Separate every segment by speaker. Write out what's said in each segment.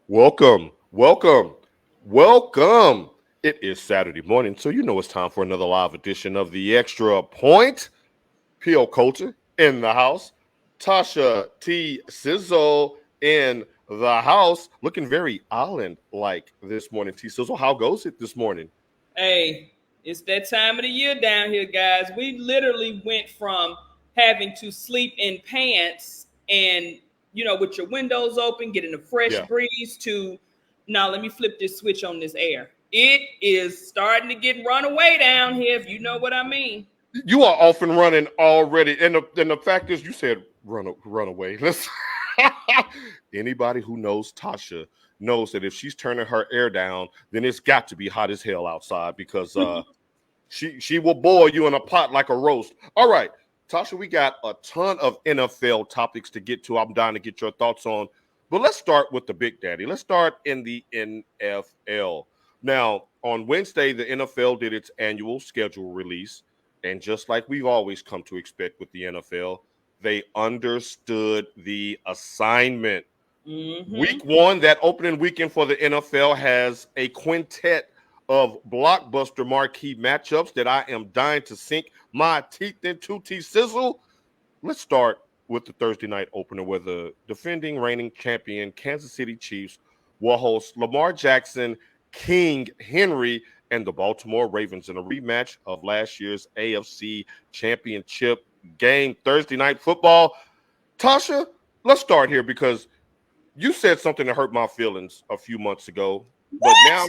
Speaker 1: Welcome, welcome, welcome. It is Saturday morning, so you know it's time for another live edition of the Extra Point. P.O. Culture in the house. Tasha T. Sizzle in the house. Looking very island-like this morning. T. Sizzle, how goes it this morning?
Speaker 2: Hey, it's that time of the year down here, guys. We literally went from having to sleep in pants and, with your windows open, getting a fresh
Speaker 1: Yeah.
Speaker 2: breeze to now let me flip this switch on this air. It is starting to get run away down here, if you know what I mean.
Speaker 1: You are off and running already. And the fact is, you said run away. Let's anybody who knows Tasha knows that if she's turning her air down, then it's got to be hot as hell outside because she will boil you in a pot like a roast. All right, Tasha, we got a ton of NFL topics to get to. I'm dying to get your thoughts on, but let's start with the Big Daddy. Let's start in the NFL. Now, on Wednesday, the NFL did its annual schedule release, and just like we've always come to expect with the NFL, they understood the assignment.
Speaker 2: Mm-hmm.
Speaker 1: Week one, that opening weekend for the NFL, has a quintet of blockbuster marquee matchups that I am dying to sink my teeth into. T Sizzle. Let's start with the Thursday night opener where the defending reigning champion Kansas City Chiefs will host Lamar Jackson, King Henry, and the Baltimore Ravens in a rematch of last year's AFC Championship game. Thursday night football. Tasha, let's start here because you said something that hurt my feelings a few months ago, but
Speaker 2: What?
Speaker 1: now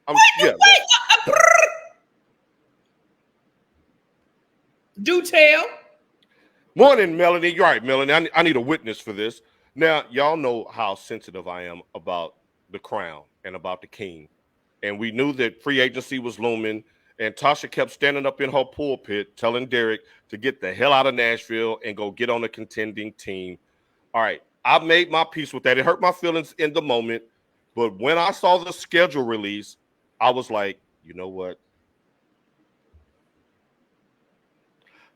Speaker 1: I'm
Speaker 2: What?
Speaker 1: yeah.
Speaker 2: Wait. Do tell.
Speaker 1: Morning, Melanie. You're right, Melanie. I need a witness for this. Now, y'all know how sensitive I am about the crown and about the king. And we knew that free agency was looming. And Tasha kept standing up in her pulpit telling Derek to get the hell out of Nashville and go get on a contending team. All right. I made my peace with that. It hurt my feelings in the moment. But when I saw the schedule release, I was like, you know what?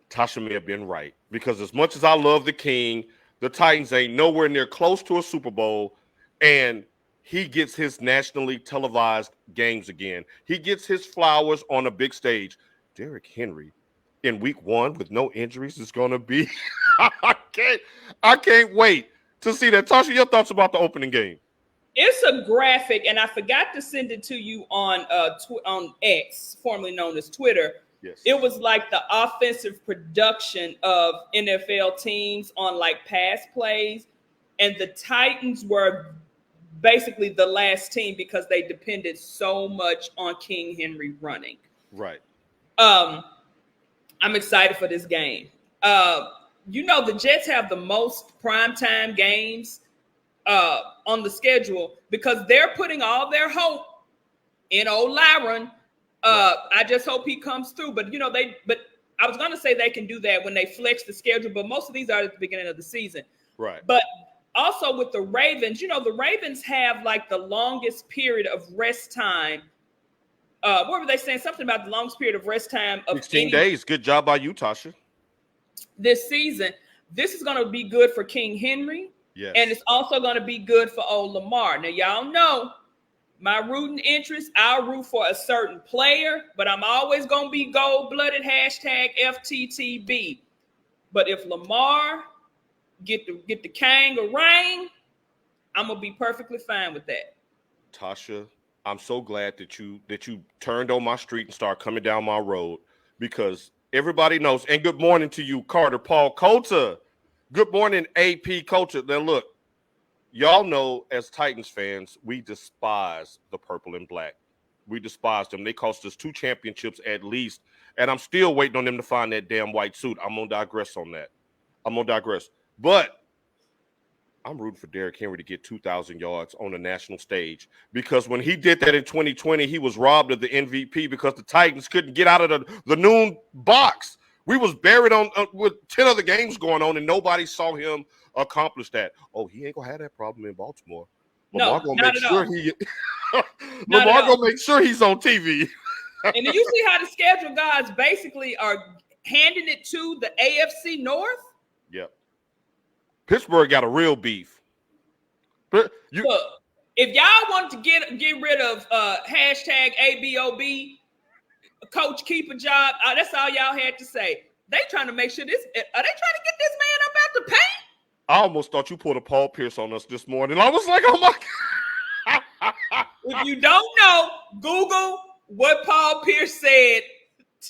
Speaker 1: Tasha may have been right because as much as I love the King, the Titans ain't nowhere near close to a Super Bowl, and he gets his nationally televised games again. He gets his flowers on a big stage. Derrick Henry in week one with no injuries is going to be. I can't. I can't wait to see that. Tasha, your thoughts about the opening game?
Speaker 2: It's a graphic, and I forgot to send it to you on X, formerly known as Twitter.
Speaker 1: Yes.
Speaker 2: It was like the offensive production of NFL teams on like pass plays, and the Titans were basically the last team because they depended so much on King Henry running.
Speaker 1: Right.
Speaker 2: Um, I'm excited for this game. The Jets have the most primetime games on the schedule because they're putting all their hope in old Lyron.
Speaker 1: Right.
Speaker 2: I just hope he comes through. But but I was gonna say they can do that when they flex the schedule, but most of these are at the beginning of the season.
Speaker 1: Right.
Speaker 2: But also with the Ravens, the Ravens have like the longest period of rest time. What were they saying? Something about the longest period of rest time of
Speaker 1: 16
Speaker 2: any
Speaker 1: days. Good job by you, Tasha.
Speaker 2: this season. This is going to be good for King Henry, and
Speaker 1: Yes.
Speaker 2: it's also going to be good for old Lamar. Now, y'all know my rooting interest. I'll root for a certain player, but I'm always going to be gold-blooded. Hashtag FTTB. But if Lamar get the kangaroo, I'm gonna be perfectly fine with that.
Speaker 1: Tasha, I'm so glad that you turned on my street and started coming down my road because everybody knows. And good morning to you, Carter Paul Coulter. Good morning, AP Culture. Now look, y'all know as Titans fans, we despise the purple and black. We despise them. They cost us 2 championships at least, and I'm still waiting on them to find that damn white suit. I'm gonna digress on that. I'm gonna digress, but I'm rooting for Derrick Henry to get 2,000 yards on the national stage because when he did that in 2020, he was robbed of the MVP because the Titans couldn't get out of the noon box. We was buried on with 10 other games going on, and nobody saw him accomplish that. Oh, he ain't gonna have that problem in Baltimore. Lamar
Speaker 2: No,
Speaker 1: gonna make
Speaker 2: not at
Speaker 1: sure
Speaker 2: all.
Speaker 1: he
Speaker 2: Not at
Speaker 1: Lamar
Speaker 2: all.
Speaker 1: gonna make sure he's on TV.
Speaker 2: And then you see how the schedule guys basically are handing it to the AFC North.
Speaker 1: Yep. Pittsburgh got a real beef. But you
Speaker 2: Look, If y'all want to get rid of hashtag ABOB, coach keep a job, that's all y'all had to say. They trying to make sure this. Are they trying to get this man up out the paint?
Speaker 1: I almost thought you pulled a Paul Pierce on us this morning. I was like, oh my God.
Speaker 2: If you don't know, Google what Paul Pierce said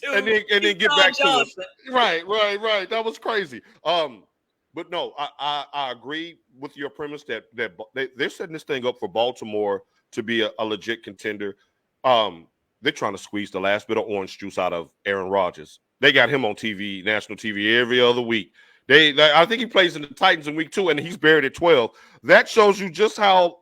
Speaker 2: to
Speaker 1: and then get back
Speaker 2: Johnson.
Speaker 1: To it. Right. That was crazy. But no, I agree with your premise that they're setting this thing up for Baltimore to be a legit contender. They're trying to squeeze the last bit of orange juice out of Aaron Rodgers. They got him on TV, national TV, every other week. I think he plays in the Titans in week 2, and he's buried at 12. That shows you just how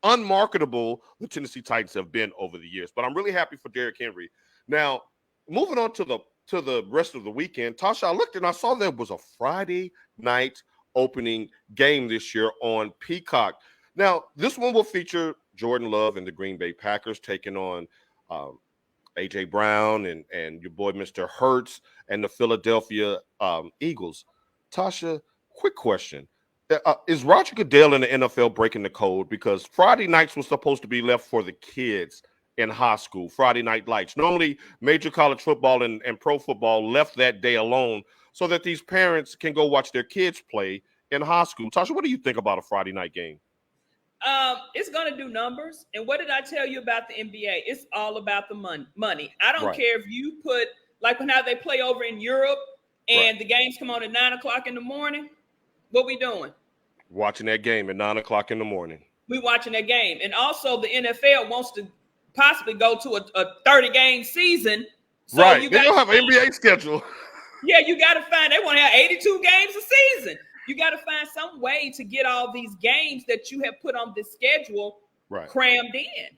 Speaker 1: unmarketable the Tennessee Titans have been over the years. But I'm really happy for Derrick Henry. Now, moving on to the rest of the weekend, Tasha, I looked and I saw there was a Friday night opening game this year on Peacock. Now, this one will feature Jordan Love and the Green Bay Packers taking on A.J. Brown and your boy Mr. Hurts and the Philadelphia Eagles. Tasha, quick question. Is Roger Goodell in the NFL breaking the code? Because Friday nights was supposed to be left for the kids in high school, Friday night lights. Normally, major college football and pro football left that day alone so that these parents can go watch their kids play in high school. Tasha, what do you think about a Friday night game?
Speaker 2: It's going to do numbers. And what did I tell you about the NBA? It's all about the money. I don't care if you put, like how they play over in Europe and the games come on at 9 o'clock in the morning. What we doing?
Speaker 1: Watching that game at 9 o'clock in the morning.
Speaker 2: We watching that game. And also the NFL wants to possibly go to a 30-game season. So
Speaker 1: they don't have an NBA schedule.
Speaker 2: Yeah, you got to find, they want to have 82 games a season. You got to find some way to get all these games that you have put on the schedule crammed in.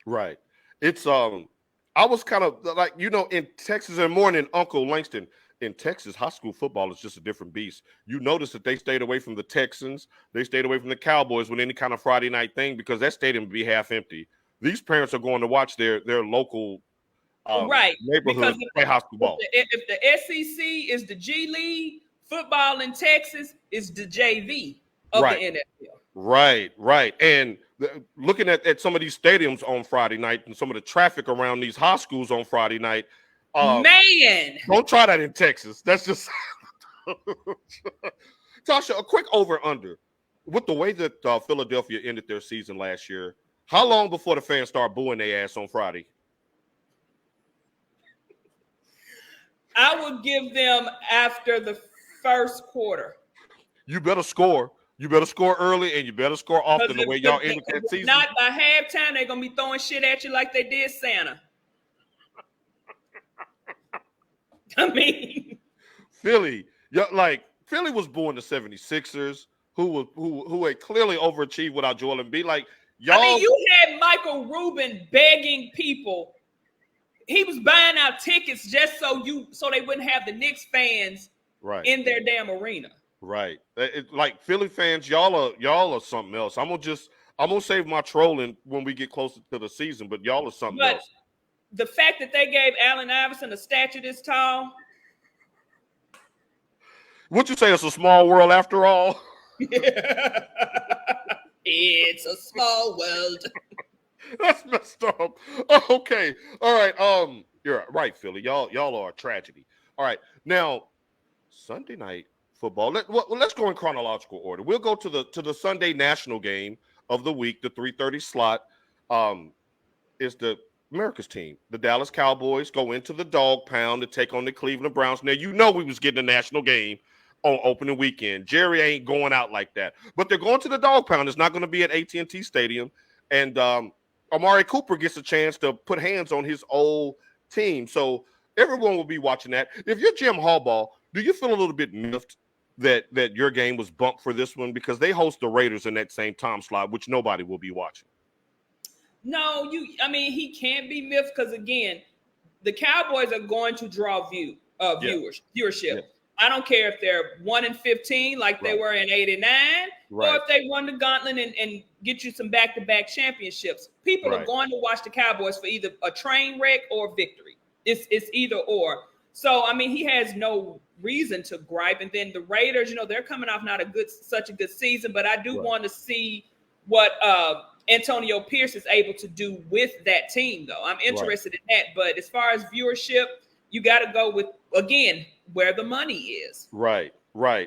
Speaker 2: Right.
Speaker 1: It's I was kind of like, in Texas and more in Uncle Langston, in Texas, high school football is just a different beast. You notice that they stayed away from the Texans. They stayed away from the Cowboys with any kind of Friday night thing because that stadium would be half empty. These parents are going to watch their local neighborhood play high school ball.
Speaker 2: If the SEC is the G League, football in Texas is the JV of the NFL.
Speaker 1: Right. And looking at some of these stadiums on Friday night and some of the traffic around these high schools on Friday night,
Speaker 2: man,
Speaker 1: don't try that in Texas. That's just Tasha, a quick over-under. With the way that Philadelphia ended their season last year, how long before the fans start booing their ass on Friday?
Speaker 2: I would give them after the first quarter.
Speaker 1: You better score. You better score early, and you better score often the way y'all ended that season.
Speaker 2: Not by halftime, they're going to be throwing shit at you like they did Santa. I mean,
Speaker 1: Philly was booing the 76ers, who had clearly overachieved without Joel Embiid. Like, y'all.
Speaker 2: I mean, you had Michael Rubin begging people. He was buying out tickets just so they wouldn't have the Knicks fans in their damn arena.
Speaker 1: Right. Like Philly fans, y'all are something else. I'm gonna save my trolling when we get closer to the season, but y'all are something else.
Speaker 2: The fact that they gave Allen Iverson a statue this tall.
Speaker 1: Would you say it's a small world after all?
Speaker 2: It's a small world.
Speaker 1: That's messed up. Okay. All right. You're right, Philly. Y'all are a tragedy. All right. Now, Sunday night football. Let's go in chronological order. We'll go to the Sunday national game of the week, the 3:30 slot. Is the America's team. The Dallas Cowboys go into the dog pound to take on the Cleveland Browns. Now, we was getting a national game on opening weekend. Jerry ain't going out like that. But they're going to the dog pound. It's not going to be at AT&T Stadium. And Amari Cooper gets a chance to put hands on his old team. So everyone will be watching that. If you're Jim Harbaugh, do you feel a little bit miffed that your game was bumped for this one? Because they host the Raiders in that same time slot, which nobody will be watching.
Speaker 2: No, he can't be miffed because, again, the Cowboys are going to draw viewership. Yeah. I don't care if they're 1-15 like they were in '89, or if they won the gauntlet and get you some back-to-back championships. People are going to watch the Cowboys for either a train wreck or victory. It's either or. So, he has no reason to gripe. And then the Raiders, they're coming off not such a good season, but I do want to see what Antonio Pierce is able to do with that team, though. I'm interested in that. But as far as viewership, you got to go with, again, where the money is.
Speaker 1: Right.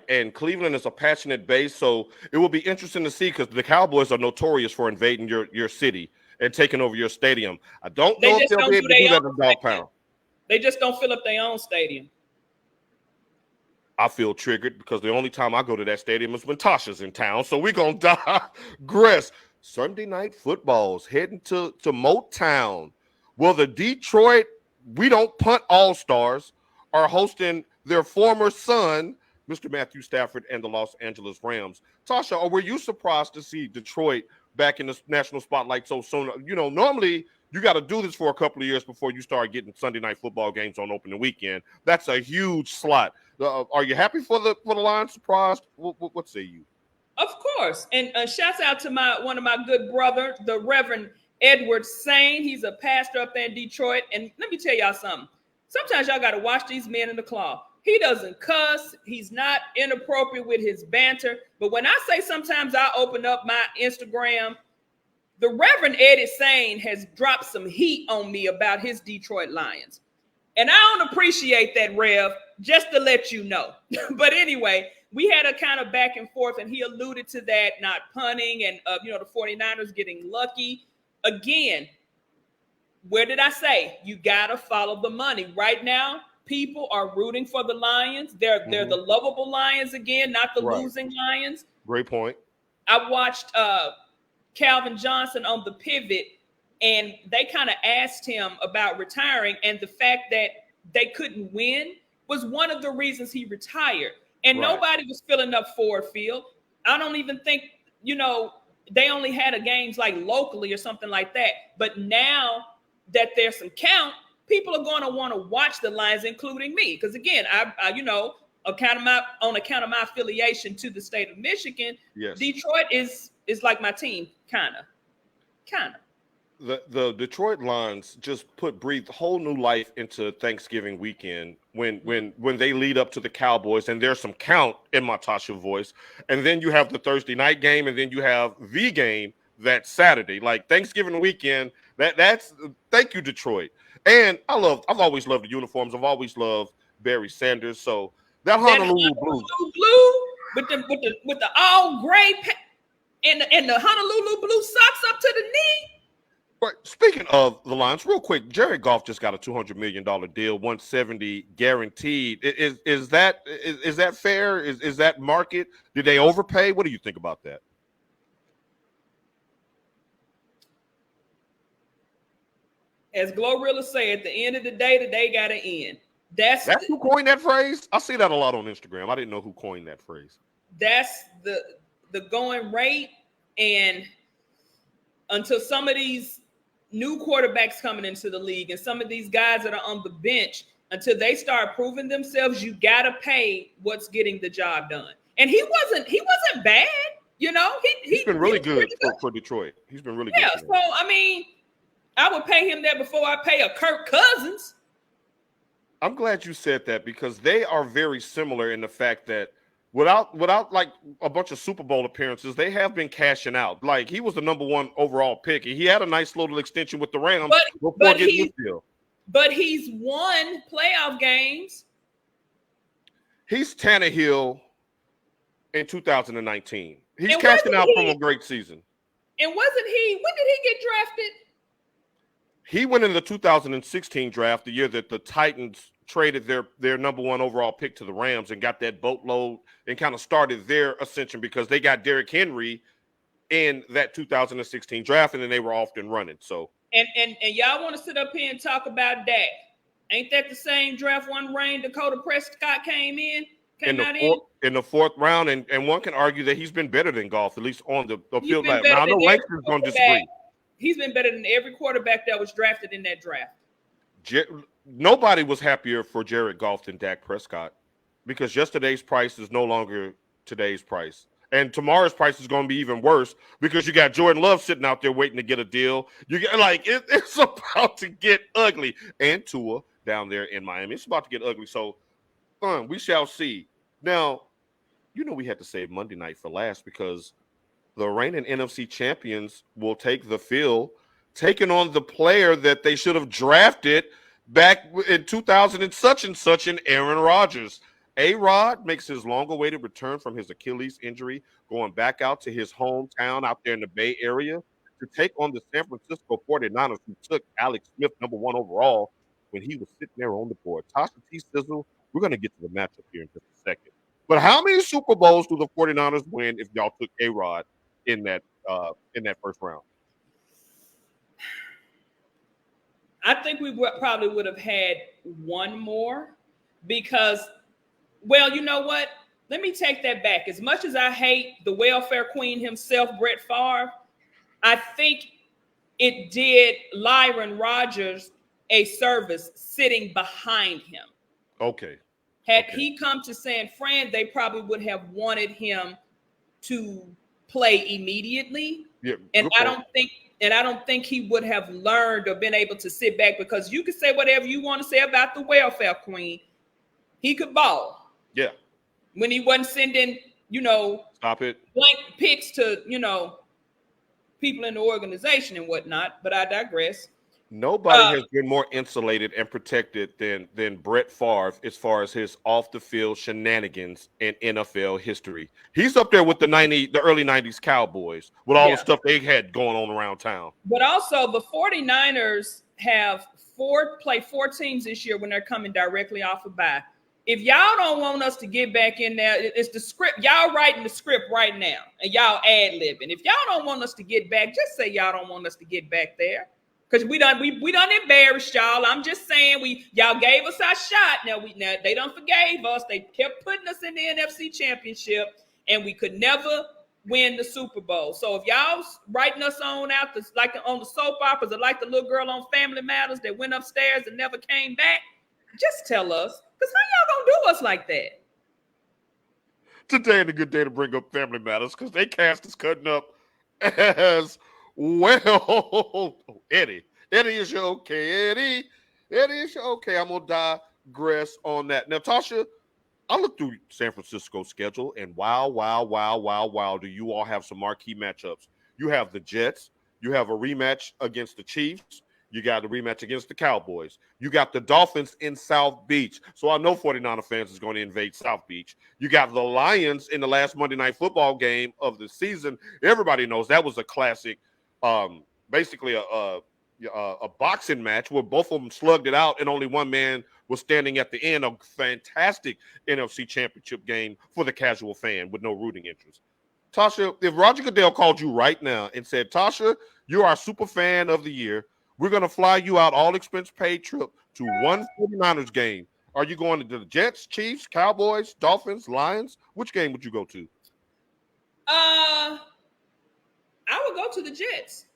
Speaker 1: And Cleveland is a passionate base, so it will be interesting to see because the Cowboys are notorious for invading your city and taking over your stadium. I don't know if they'll be able to do that in Dog Pound.
Speaker 2: They just don't fill up their own stadium.
Speaker 1: I feel triggered because the only time I go to that stadium is when Tasha's in town. So we're going to digress. Sunday night football's heading to Motown. Well, the Detroit We Don't Punt All-Stars are hosting their former son, Mr. Matthew Stafford, and the Los Angeles Rams. Tasha, or were you surprised to see Detroit back in the national spotlight so soon? You know, normally you got to do this for a couple of years before you start getting Sunday night football games on opening weekend. That's a huge slot. Are you happy for the Lions? Surprised? What say you?
Speaker 2: Of course. And shouts out to one of my good brother, the Reverend Edward Sane. He's a pastor up there in Detroit. And let me tell y'all something. Sometimes y'all got to watch these men in the cloth. He doesn't cuss. He's not inappropriate with his banter. But when I say sometimes I open up my Instagram, the Reverend Eddie Sane has dropped some heat on me about his Detroit Lions. And I don't appreciate that, Rev, just to let you know. But anyway, we had a kind of back and forth, and he alluded to that, not punting and, the 49ers getting lucky. Again, where did I say? You got to follow the money. Right now, people are rooting for the Lions. They're the lovable Lions again, not the losing Lions.
Speaker 1: Great point.
Speaker 2: I watched Calvin Johnson on The Pivot, and they kind of asked him about retiring, and the fact that they couldn't win was one of the reasons he retired. And nobody was filling up Ford Field. I don't even think, they only had a games like locally or something like that. But now that there's some count, people are going to want to watch the Lions, including me. Because again, I on account of my affiliation to the state of Michigan, yes. Detroit is like my team, kind of.
Speaker 1: The Detroit Lions just breathed whole new life into Thanksgiving weekend when they lead up to the Cowboys, and there's some count in my Tasha voice, and then you have the Thursday night game, and then you have the game that Saturday. Like Thanksgiving weekend, that's thank you, Detroit. And I've always loved the uniforms. I've always loved Barry Sanders. So that Honolulu blue
Speaker 2: with the all gray and the Honolulu blue socks up to the knee.
Speaker 1: Right. Speaking of the Lions, real quick, Jared Goff just got a $200 million deal, $170 guaranteed. Is that fair? Is that market? Did they overpay? What do you think about that?
Speaker 2: As Glorilla say, at the end of the day got to end. That's
Speaker 1: who coined that phrase? I see that a lot on Instagram. I didn't know who coined that phrase.
Speaker 2: That's the going rate, and until some of these new quarterbacks coming into the league and some of these guys that are on the bench, until they start proving themselves, you got to pay what's getting the job done. And he wasn't bad, He's been really good
Speaker 1: for Detroit. He's been really good.
Speaker 2: Yeah, so I mean, I would pay him that before I pay a Kirk Cousins.
Speaker 1: I'm glad you said that because they are very similar in the fact that without like a bunch of Super Bowl appearances, they have been cashing out. Like he was the number 1 overall pick. He had a nice little extension with the Rams before getting this deal.
Speaker 2: But he's won playoff games.
Speaker 1: He's Tannehill in 2019. He's cashing out from a great season.
Speaker 2: And when did he get drafted?
Speaker 1: He went in the 2016 draft, the year that the Titans traded their number 1 overall pick to the Rams and got that boatload and kind of started their ascension because they got Derrick Henry in that 2016 draft, and then they were off and running. So
Speaker 2: and y'all want to sit up here and talk about Dak? Ain't that the same draft one ring Dakota Prescott came in
Speaker 1: the 4th round? And one can argue that he's been better than Goff, at least on the field. Now I know Langston's going to disagree.
Speaker 2: He's been better than every quarterback that was drafted in that draft.
Speaker 1: Nobody was happier for Jared Goff than Dak Prescott because yesterday's price is no longer today's price. And tomorrow's price is going to be even worse because you got Jordan Love sitting out there waiting to get a deal. You get it's about to get ugly. And Tua down there in Miami. It's about to get ugly. So we shall see. Now, we had to save Monday night for last because the reigning NFC champions will take the field, taking on the player that they should have drafted back in 2000 and such in Aaron Rodgers. A-Rod makes his long-awaited return from his Achilles injury, going back out to his hometown out there in the Bay Area to take on the San Francisco 49ers, who took Alex Smith #1 overall when he was sitting there on the board. Tasha T. Sizzle, we're going to get to the matchup here in just a second. But how many Super Bowls do the 49ers win if y'all took A-Rod in that first round?
Speaker 2: I think we probably would have had one more because, well, you know what? Let me take that back. As much as I hate the welfare queen himself, Brett Favre, I think it did Lyron Rodgers a service sitting behind him.
Speaker 1: Okay.
Speaker 2: Had he come to San Fran, they probably would have wanted him to play immediately.
Speaker 1: Yeah,
Speaker 2: and I don't think he would have learned or been able to sit back, because you could say whatever you want to say about the welfare queen. He could ball.
Speaker 1: Yeah.
Speaker 2: When he wasn't sending,
Speaker 1: stop it,
Speaker 2: blank pics to, people in the organization and whatnot, but I digress.
Speaker 1: Nobody has been more insulated and protected than Brett Favre as far as his off the field shenanigans in NFL history. He's up there with the early 90s Cowboys with all the stuff they had going on around town.
Speaker 2: But also the 49ers have play four teams this year when they're coming directly off of bye. If y'all don't want us to get back in there, it's the script. Y'all writing the script right now and y'all ad-libbing. If y'all don't want us to get back, just say y'all don't want us to get back there. Because we done embarrassed y'all. I'm just saying y'all gave us our shot. Now they done forgave us. They kept putting us in the NFC Championship, and we could never win the Super Bowl. So if y'all writing us on out like on the soap operas, or like the little girl on Family Matters that went upstairs and never came back, just tell us. Because how y'all gonna do us like that?
Speaker 1: Today ain't a good day to bring up Family Matters because they cast us cutting up as well. Eddie, is you okay? Eddie, is you okay? I'm gonna digress on that. Now, Tasha, I looked through San Francisco's schedule, and wow, do you all have some marquee matchups? You have the Jets. You have a rematch against the Chiefs. You got the rematch against the Cowboys. You got the Dolphins in South Beach. So I know 49er fans is going to invade South Beach. You got the Lions in the last Monday Night Football game of the season. Everybody knows that was a classic, basically a boxing match where both of them slugged it out and only one man was standing at the end. A fantastic NFC Championship game for the casual fan with no rooting interest. Tasha, if Roger Goodell called you right now and said, Tasha, you're our super fan of the year, we're going to fly you out all expense paid trip to one 49ers game. Are you going to the Jets, Chiefs, Cowboys, Dolphins, Lions? Which game would you go to?
Speaker 2: I would go to the Jets.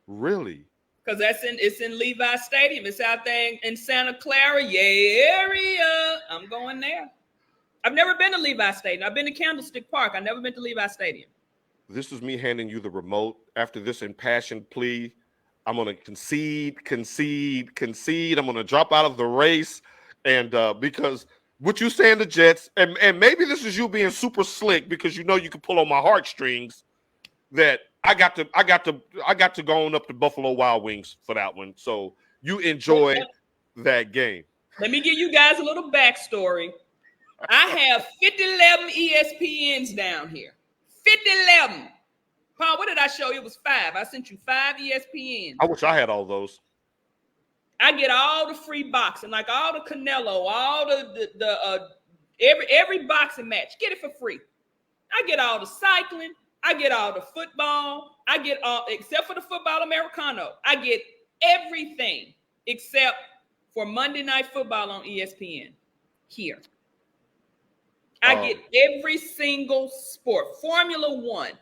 Speaker 1: Really?
Speaker 2: Because it's in Levi Stadium. It's out there in Santa Clara area. I'm going there. I've never been to Levi Stadium. I've been to Candlestick Park. I've never been to Levi Stadium.
Speaker 1: This is me handing you the remote. After this impassioned plea, I'm going to concede. I'm going to drop out of the race. And because what you saying the Jets, and maybe this is you being super slick because you know you can pull on my heartstrings, that I got to go on up to Buffalo Wild Wings for that one. So you enjoy that game.
Speaker 2: Let me give you guys a little backstory. I have 5011 ESPNs down here. 5011. Paul, what did I show you? It was 5. I sent you 5 ESPNs.
Speaker 1: I wish I had all those.
Speaker 2: I get all the free boxing, like all the Canelo, all the every boxing match. Get it for free. I get all the cycling. I get all the football. I get all, except for the football Americano. I get everything except for Monday Night Football on ESPN here. I get every single sport. Formula One.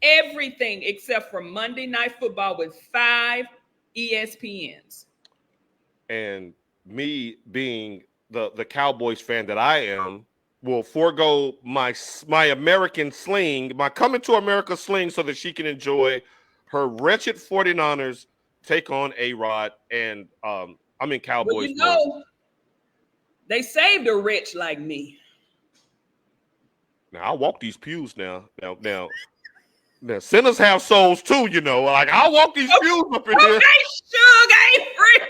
Speaker 2: Everything except for Monday Night Football with 5 ESPNs.
Speaker 1: And me being the Cowboys fan that I am, will forego my American sling, my coming to America sling, so that she can enjoy her wretched 49ers take on A-Rod. And I'm in Cowboys mode.
Speaker 2: They saved a rich like me.
Speaker 1: Now I walk these pews now. Now, sinners have souls too, you know. Like, I'll walk these pews up in here.
Speaker 2: Okay, Suge Avery.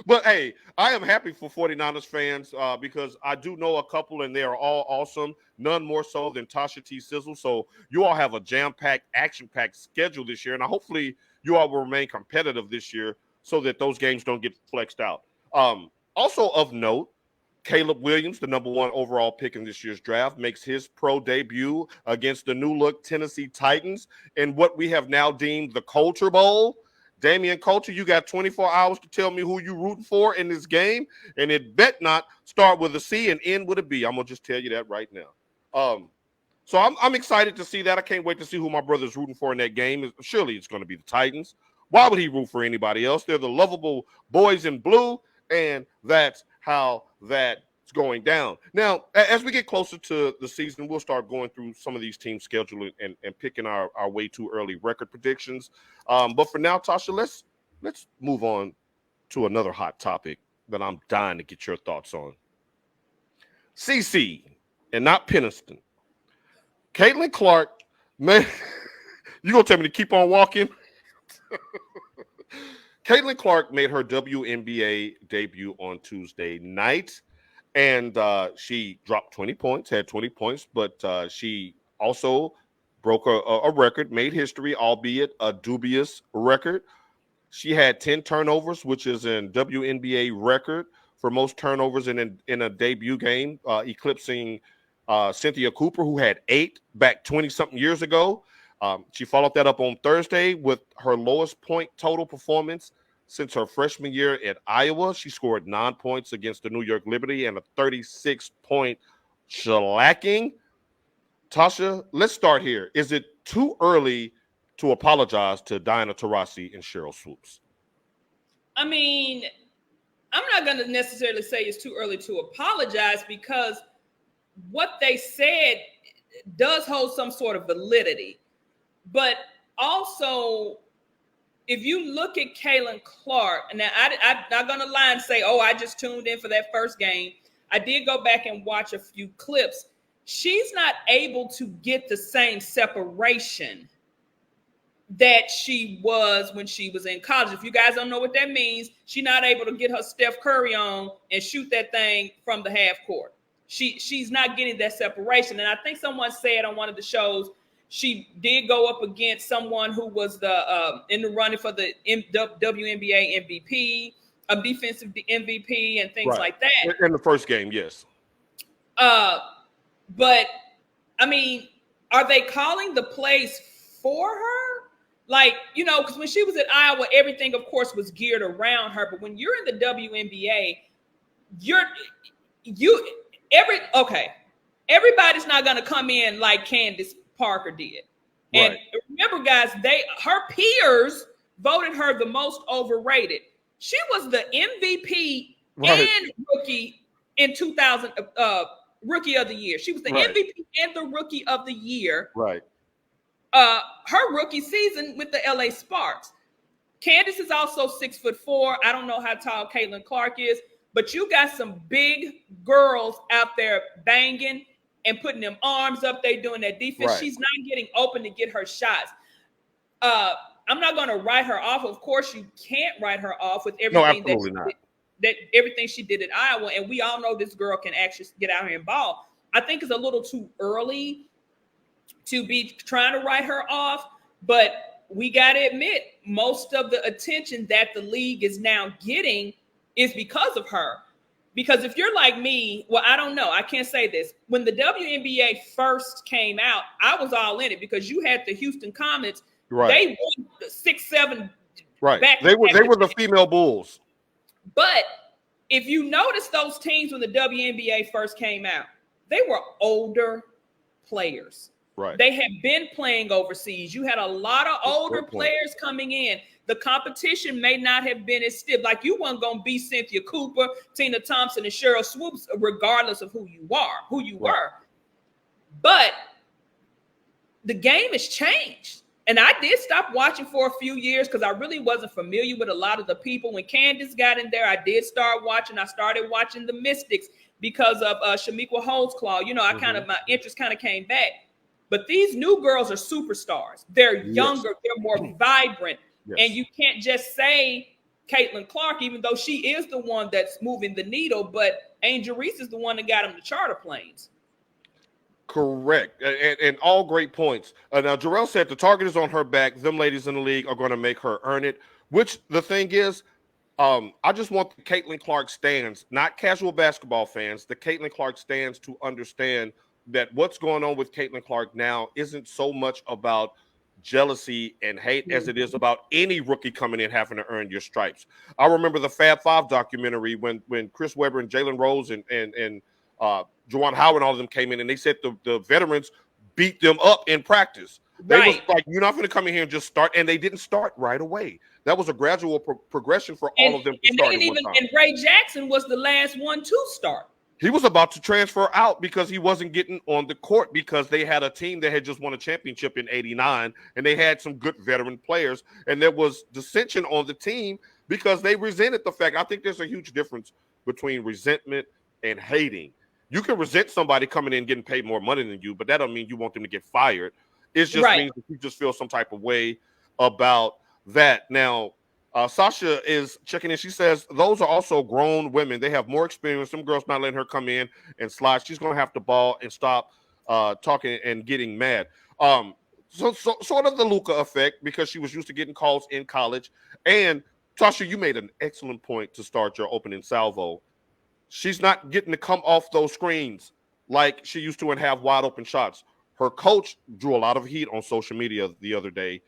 Speaker 1: But hey, I am happy for 49ers fans because I do know a couple and they are all awesome. None more so than Tasha T. Sizzle. So you all have a jam-packed, action-packed schedule this year. And hopefully you all will remain competitive this year so that those games don't get flexed out. Also of note, Caleb Williams, the #1 overall pick in this year's draft, makes his pro debut against the new-look Tennessee Titans in what we have now deemed the Culture Bowl. Damian Coulter, you got 24 hours to tell me who you rooting for in this game, and it bet not start with a C and end with a B. I'm gonna just tell you that right now. So I'm excited to see that. I can't wait to see who my brother's rooting for in that game. Surely it's going to be the Titans. Why would he root for anybody else? They're the lovable boys in blue, and that's how that's going down. Now, as we get closer to the season, we'll start going through some of these teams' schedule and picking our way too early record predictions. But for now, Tasha, let's move on to another hot topic that I'm dying to get your thoughts on. CC and not Peniston. Caitlin Clark, man, you gonna tell me to keep on walking? Caitlin Clark made her WNBA debut on Tuesday night, and she dropped 20 points, had 20 points, but she also broke a record, made history, albeit a dubious record. She had 10 turnovers, which is a WNBA record for most turnovers in a debut game, eclipsing Cynthia Cooper, who had 8 back 20-something years ago. She followed that up on Thursday with her lowest point total performance since her freshman year at Iowa. She scored 9 points against the New York Liberty and a 36-point shellacking. Tasha, let's start here. Is it too early to apologize to Diana Taurasi and Cheryl Swoops?
Speaker 2: I mean, I'm not going to necessarily say it's too early to apologize because what they said does hold some sort of validity. But also, if you look at Caitlin Clark, and now I'm not going to lie and say, oh, I just tuned in for that first game. I did go back and watch a few clips. She's not able to get the same separation that she was when she was in college. If you guys don't know what that means, she's not able to get her Steph Curry on and shoot that thing from the half court. She's not getting that separation. And I think someone said on one of the shows, she did go up against someone who was in the running for the WNBA MVP, a defensive MVP, and things like that.
Speaker 1: In the first game, yes.
Speaker 2: But, I mean, are they calling the plays for her? Like, you know, because when she was at Iowa, everything, of course, was geared around her. But when you're in the WNBA, everybody's not going to come in like Candace Parker did. And
Speaker 1: right.
Speaker 2: Remember, guys, her peers voted her the most overrated. She was the MVP and rookie in 2000, rookie of the year. She was the MVP and the rookie of the year.
Speaker 1: Right.
Speaker 2: Her rookie season with the LA Sparks. Candace is also 6'4". I don't know how tall Caitlin Clark is, but you got some big girls out there banging and putting them arms up. They doing that defense. Right. She's not getting open to get her shots. I'm not going to write her off. Of course, you can't write her off with everything everything she did at Iowa. And we all know this girl can actually get out here and ball. I think it's a little too early to be trying to write her off. But we got to admit, most of the attention that the league is now getting is because of her. Because if you're like me, well, I don't know. I can't say this. When the WNBA first came out, I was all in it because you had the Houston Comets. Right. They won 6-7.
Speaker 1: Right. They were the female Bulls.
Speaker 2: But if you notice those teams when the WNBA first came out, they were older players.
Speaker 1: Right.
Speaker 2: They had been playing overseas. You had a lot of older players coming in. The competition may not have been as stiff. Like you weren't going to be Cynthia Cooper, Tina Thompson, and Cheryl Swoops, regardless of who you were. But the game has changed. And I did stop watching for a few years because I really wasn't familiar with a lot of the people. When Candace got in there, I did start watching. I started watching the Mystics because of Shamiqua Holdsclaw. You know, my interest kind of came back. But these new girls are superstars. They're
Speaker 1: Yes.
Speaker 2: younger, they're more vibrant.
Speaker 1: Yes.
Speaker 2: And you can't just say Caitlin Clark, even though she is the one that's moving the needle, but Angel Reese is the one that got them the charter planes.
Speaker 1: Correct. And all great points. Now, Jarrell said the target is on her back. Them ladies in the league are going to make her earn it, which the thing is, I just want the Caitlin Clark stands, not casual basketball fans, the Caitlin Clark stands to understand that what's going on with Caitlin Clark now isn't so much about jealousy and hate as it is about any rookie coming in having to earn your stripes. I remember the Fab Five documentary when Chris Webber and Jalen Rose and Juwan Howard and all of them came in, and they said the veterans beat them up in practice. They was like, you're not going to come in here and just start, and they didn't start right away. That was a gradual progression for all of them to start.
Speaker 2: And Ray Jackson was the last one to start.
Speaker 1: He was about to transfer out because he wasn't getting on the court because they had a team that had just won a championship in '89, and they had some good veteran players, and there was dissension on the team because they resented the fact. I think there's a huge difference between resentment and hating. You can resent somebody coming in getting paid more money than you, but that don't mean you want them to get fired. It just means that you just feel some type of way about that. Now, Sasha is checking in. She says those are also grown women. They have more experience. Some girls not letting her come in and slide. She's going to have to ball and stop talking and getting mad. So sort of the Luka effect because she was used to getting calls in college. And Tasha, you made an excellent point to start your opening salvo. She's not getting to come off those screens like she used to and have wide open shots. Her coach drew a lot of heat on social media the other day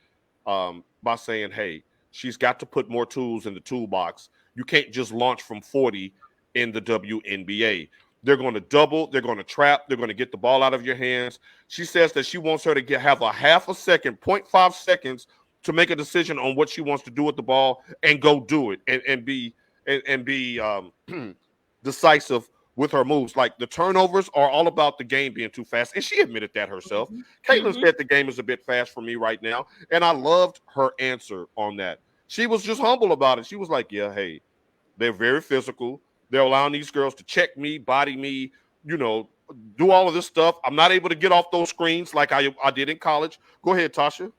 Speaker 1: by saying, hey, she's got to put more tools in the toolbox. You can't just launch from 40 in the WNBA. They're going to double. They're going to trap. They're going to get the ball out of your hands. She says that she wants her to have a half a second, 0.5 seconds to make a decision on what she wants to do with the ball and go do it and be decisive with her moves. Like the turnovers are all about the game being too fast. And she admitted that herself. Caitlin said the game is a bit fast for me right now. And I loved her answer on that. She was just humble about it. She was like, yeah, hey, they're very physical. They're allowing these girls to check me, body me, do all of this stuff. I'm not able to get off those screens like I did in college. Go ahead, Tasha.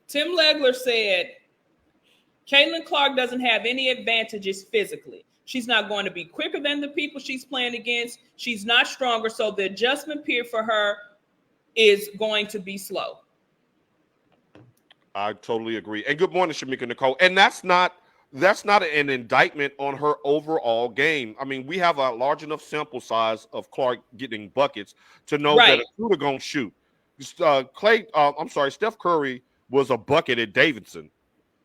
Speaker 2: Tim Legler said, Caitlin Clark doesn't have any advantages physically. She's not going to be quicker than the people she's playing against. She's not stronger, so the adjustment period for her is going to be slow.
Speaker 1: I totally agree. And good morning, Shamika Nicole. And that's not an indictment on her overall game. I mean, we have a large enough sample size of Clark getting buckets to know that a shooter gonna shoot. Steph Curry was a bucket at Davidson.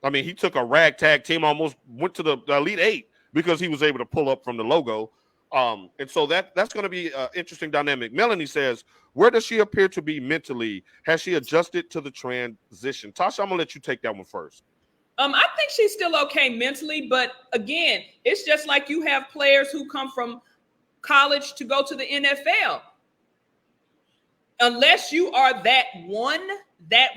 Speaker 1: I mean, he took a ragtag team, almost went to the Elite Eight because he was able to pull up from the logo. And so that's going to be an interesting dynamic. Melanie says, where does she appear to be mentally? Has she adjusted to the transition? Tasha, I'm going to let you take that one first.
Speaker 2: I think she's still okay mentally, but again, it's just like you have players who come from college to go to the NFL. Unless you are that one, that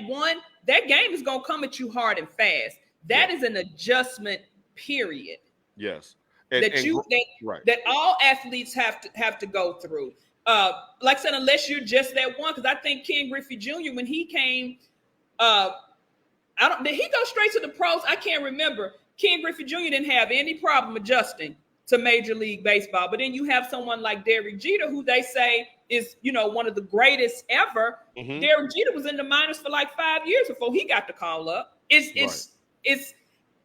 Speaker 2: game is going to come at you hard and fast. That is an adjustment period.
Speaker 1: Yes.
Speaker 2: That all athletes have to go through. Like I said, unless you're just that one, because I think Ken Griffey Jr., when he came, did he go straight to the pros? I can't remember. Ken Griffey Jr. didn't have any problem adjusting to Major League Baseball. But then you have someone like Derek Jeter, who they say is, one of the greatest ever. Mm-hmm. Derek Jeter was in the minors for like 5 years before he got the call up. It's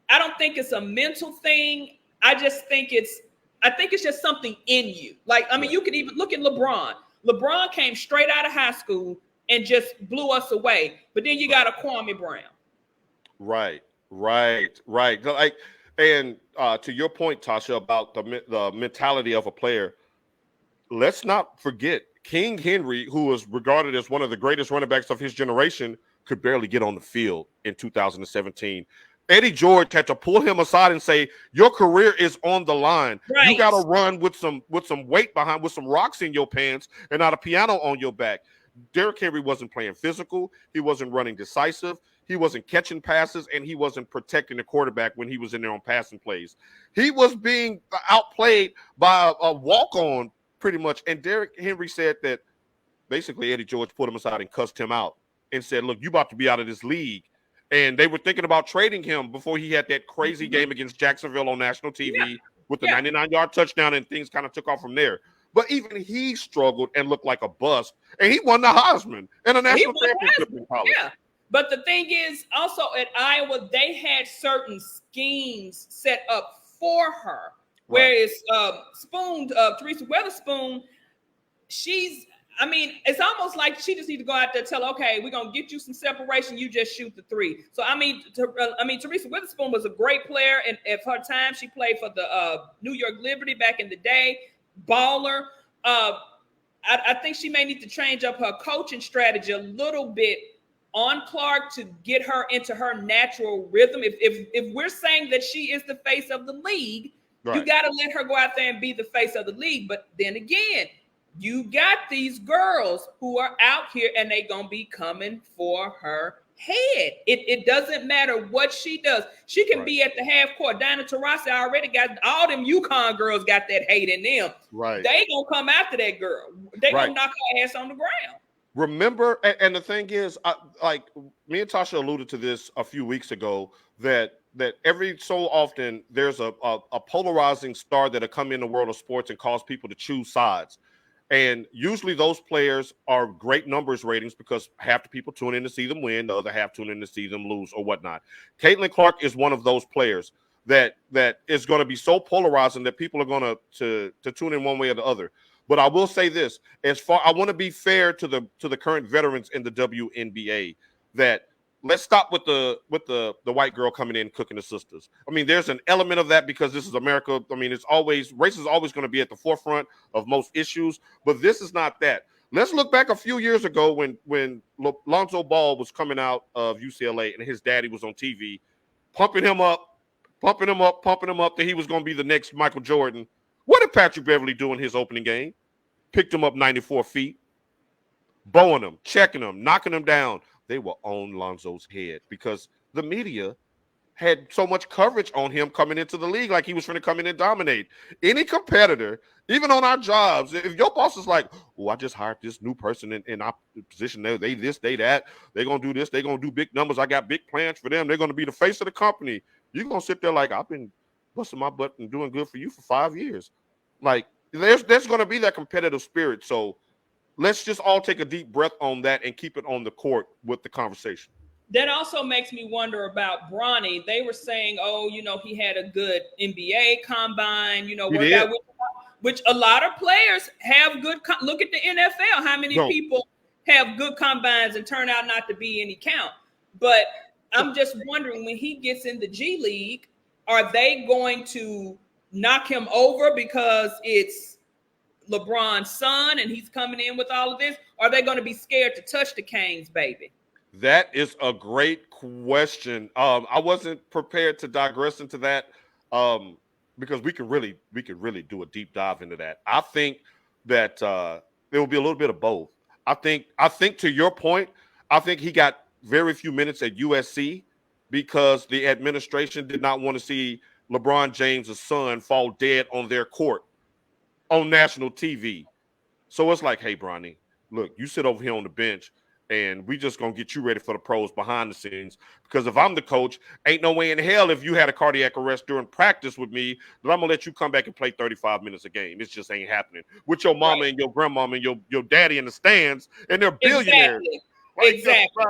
Speaker 2: I don't think it's a mental thing. I think it's just something in you. Like, I mean, you could even look at LeBron. LeBron came straight out of high school and just blew us away. But then you got a Kwame Brown. Right.
Speaker 1: Like, and to your point, Tasha, about the mentality of a player, let's not forget King Henry, who was regarded as one of the greatest running backs of his generation, could barely get on the field in 2017. Eddie George had to pull him aside and say, your career is on the line. Right. You got to run with some weight behind, with some rocks in your pants and not a piano on your back. Derrick Henry wasn't playing physical. He wasn't running decisive. He wasn't catching passes, and he wasn't protecting the quarterback when he was in there on passing plays. He was being outplayed by a walk-on pretty much. And Derrick Henry said that basically Eddie George put him aside and cussed him out and said, look, you about to be out of this league. And they were thinking about trading him before he had that crazy game against Jacksonville on national TV with the 99-yard touchdown, and things kind of took off from there. But even he struggled and looked like a bust, and he won the Heisman and a national championship in college.
Speaker 2: Yeah. But the thing is, also at Iowa, they had certain schemes set up for her. Whereas Teresa Weatherspoon, it's almost like she just needs to go out there and tell, okay, we're going to get you some separation. You just shoot the three. So, Teresa Weatherspoon was a great player. And at her time, she played for the New York Liberty back in the day. Baller. I think she may need to change up her coaching strategy a little bit on Clark to get her into her natural rhythm. If we're saying that she is the face of the league, you got to let her go out there and be the face of the league. But then again, you got these girls who are out here and they gonna be coming for her head. It doesn't matter what she does. She can be at the half court. Diana Taurasi already got all them UConn girls got that hate in them.
Speaker 1: Right.
Speaker 2: They gonna come after that girl. They gonna knock her ass on the ground.
Speaker 1: Remember, and the thing is, like me and Tasha alluded to this a few weeks ago, that every so often there's a polarizing star that'll come in the world of sports and cause people to choose sides. And usually those players are great numbers ratings because half the people tune in to see them win, the other half tune in to see them lose or whatnot. Caitlin Clark is one of those players that is going to be so polarizing that people are going to tune in one way or the other. But I will say this: I want to be fair to the current veterans in the WNBA. That let's stop with the white girl coming in cooking the sisters. I mean, there's an element of that because this is America. I mean, race is always going to be at the forefront of most issues, but this is not that. Let's look back a few years ago when Lonzo Ball was coming out of UCLA and his daddy was on TV, pumping him up that he was going to be the next Michael Jordan. What did Patrick Beverly do in his opening game? Picked him up 94 feet, bowing him, checking him, knocking him down. They were on Lonzo's head because the media had so much coverage on him coming into the league like he was going to come in and dominate. Any competitor, even on our jobs, if your boss is like, oh, I just hired this new person in our position, they this, they that, they're going to do this, they're going to do big numbers, I got big plans for them, they're going to be the face of the company. You're going to sit there like, I've been busting my butt and doing good for you for 5 years. Like, there's going to be that competitive spirit. So let's just all take a deep breath on that and keep it on the court with the conversation.
Speaker 2: That also makes me wonder about Bronny. They were saying, he had a good NBA combine, worked out, which a lot of players have good. Look at the NFL. How many people have good combines and turn out not to be any count? But I'm just wondering, when he gets in the G League, are they going to knock him over because it's LeBron's son and he's coming in with all of this? Or are they going to be scared to touch the Canes, baby?
Speaker 1: That is a great question. I wasn't prepared to digress into that because we could really do a deep dive into that. I think that there will be a little bit of both. I think to your point, I think he got very few minutes at USC because the administration did not want to see LeBron James' son fall dead on their court on national TV. So it's like, hey, Bronny, look, you sit over here on the bench and we just going to get you ready for the pros behind the scenes. Because if I'm the coach, ain't no way in hell if you had a cardiac arrest during practice with me that I'm going to let you come back and play 35 minutes a game. It just ain't happening. With your mama and your grandmama and your daddy in the stands, and they're billionaires.
Speaker 2: Exactly.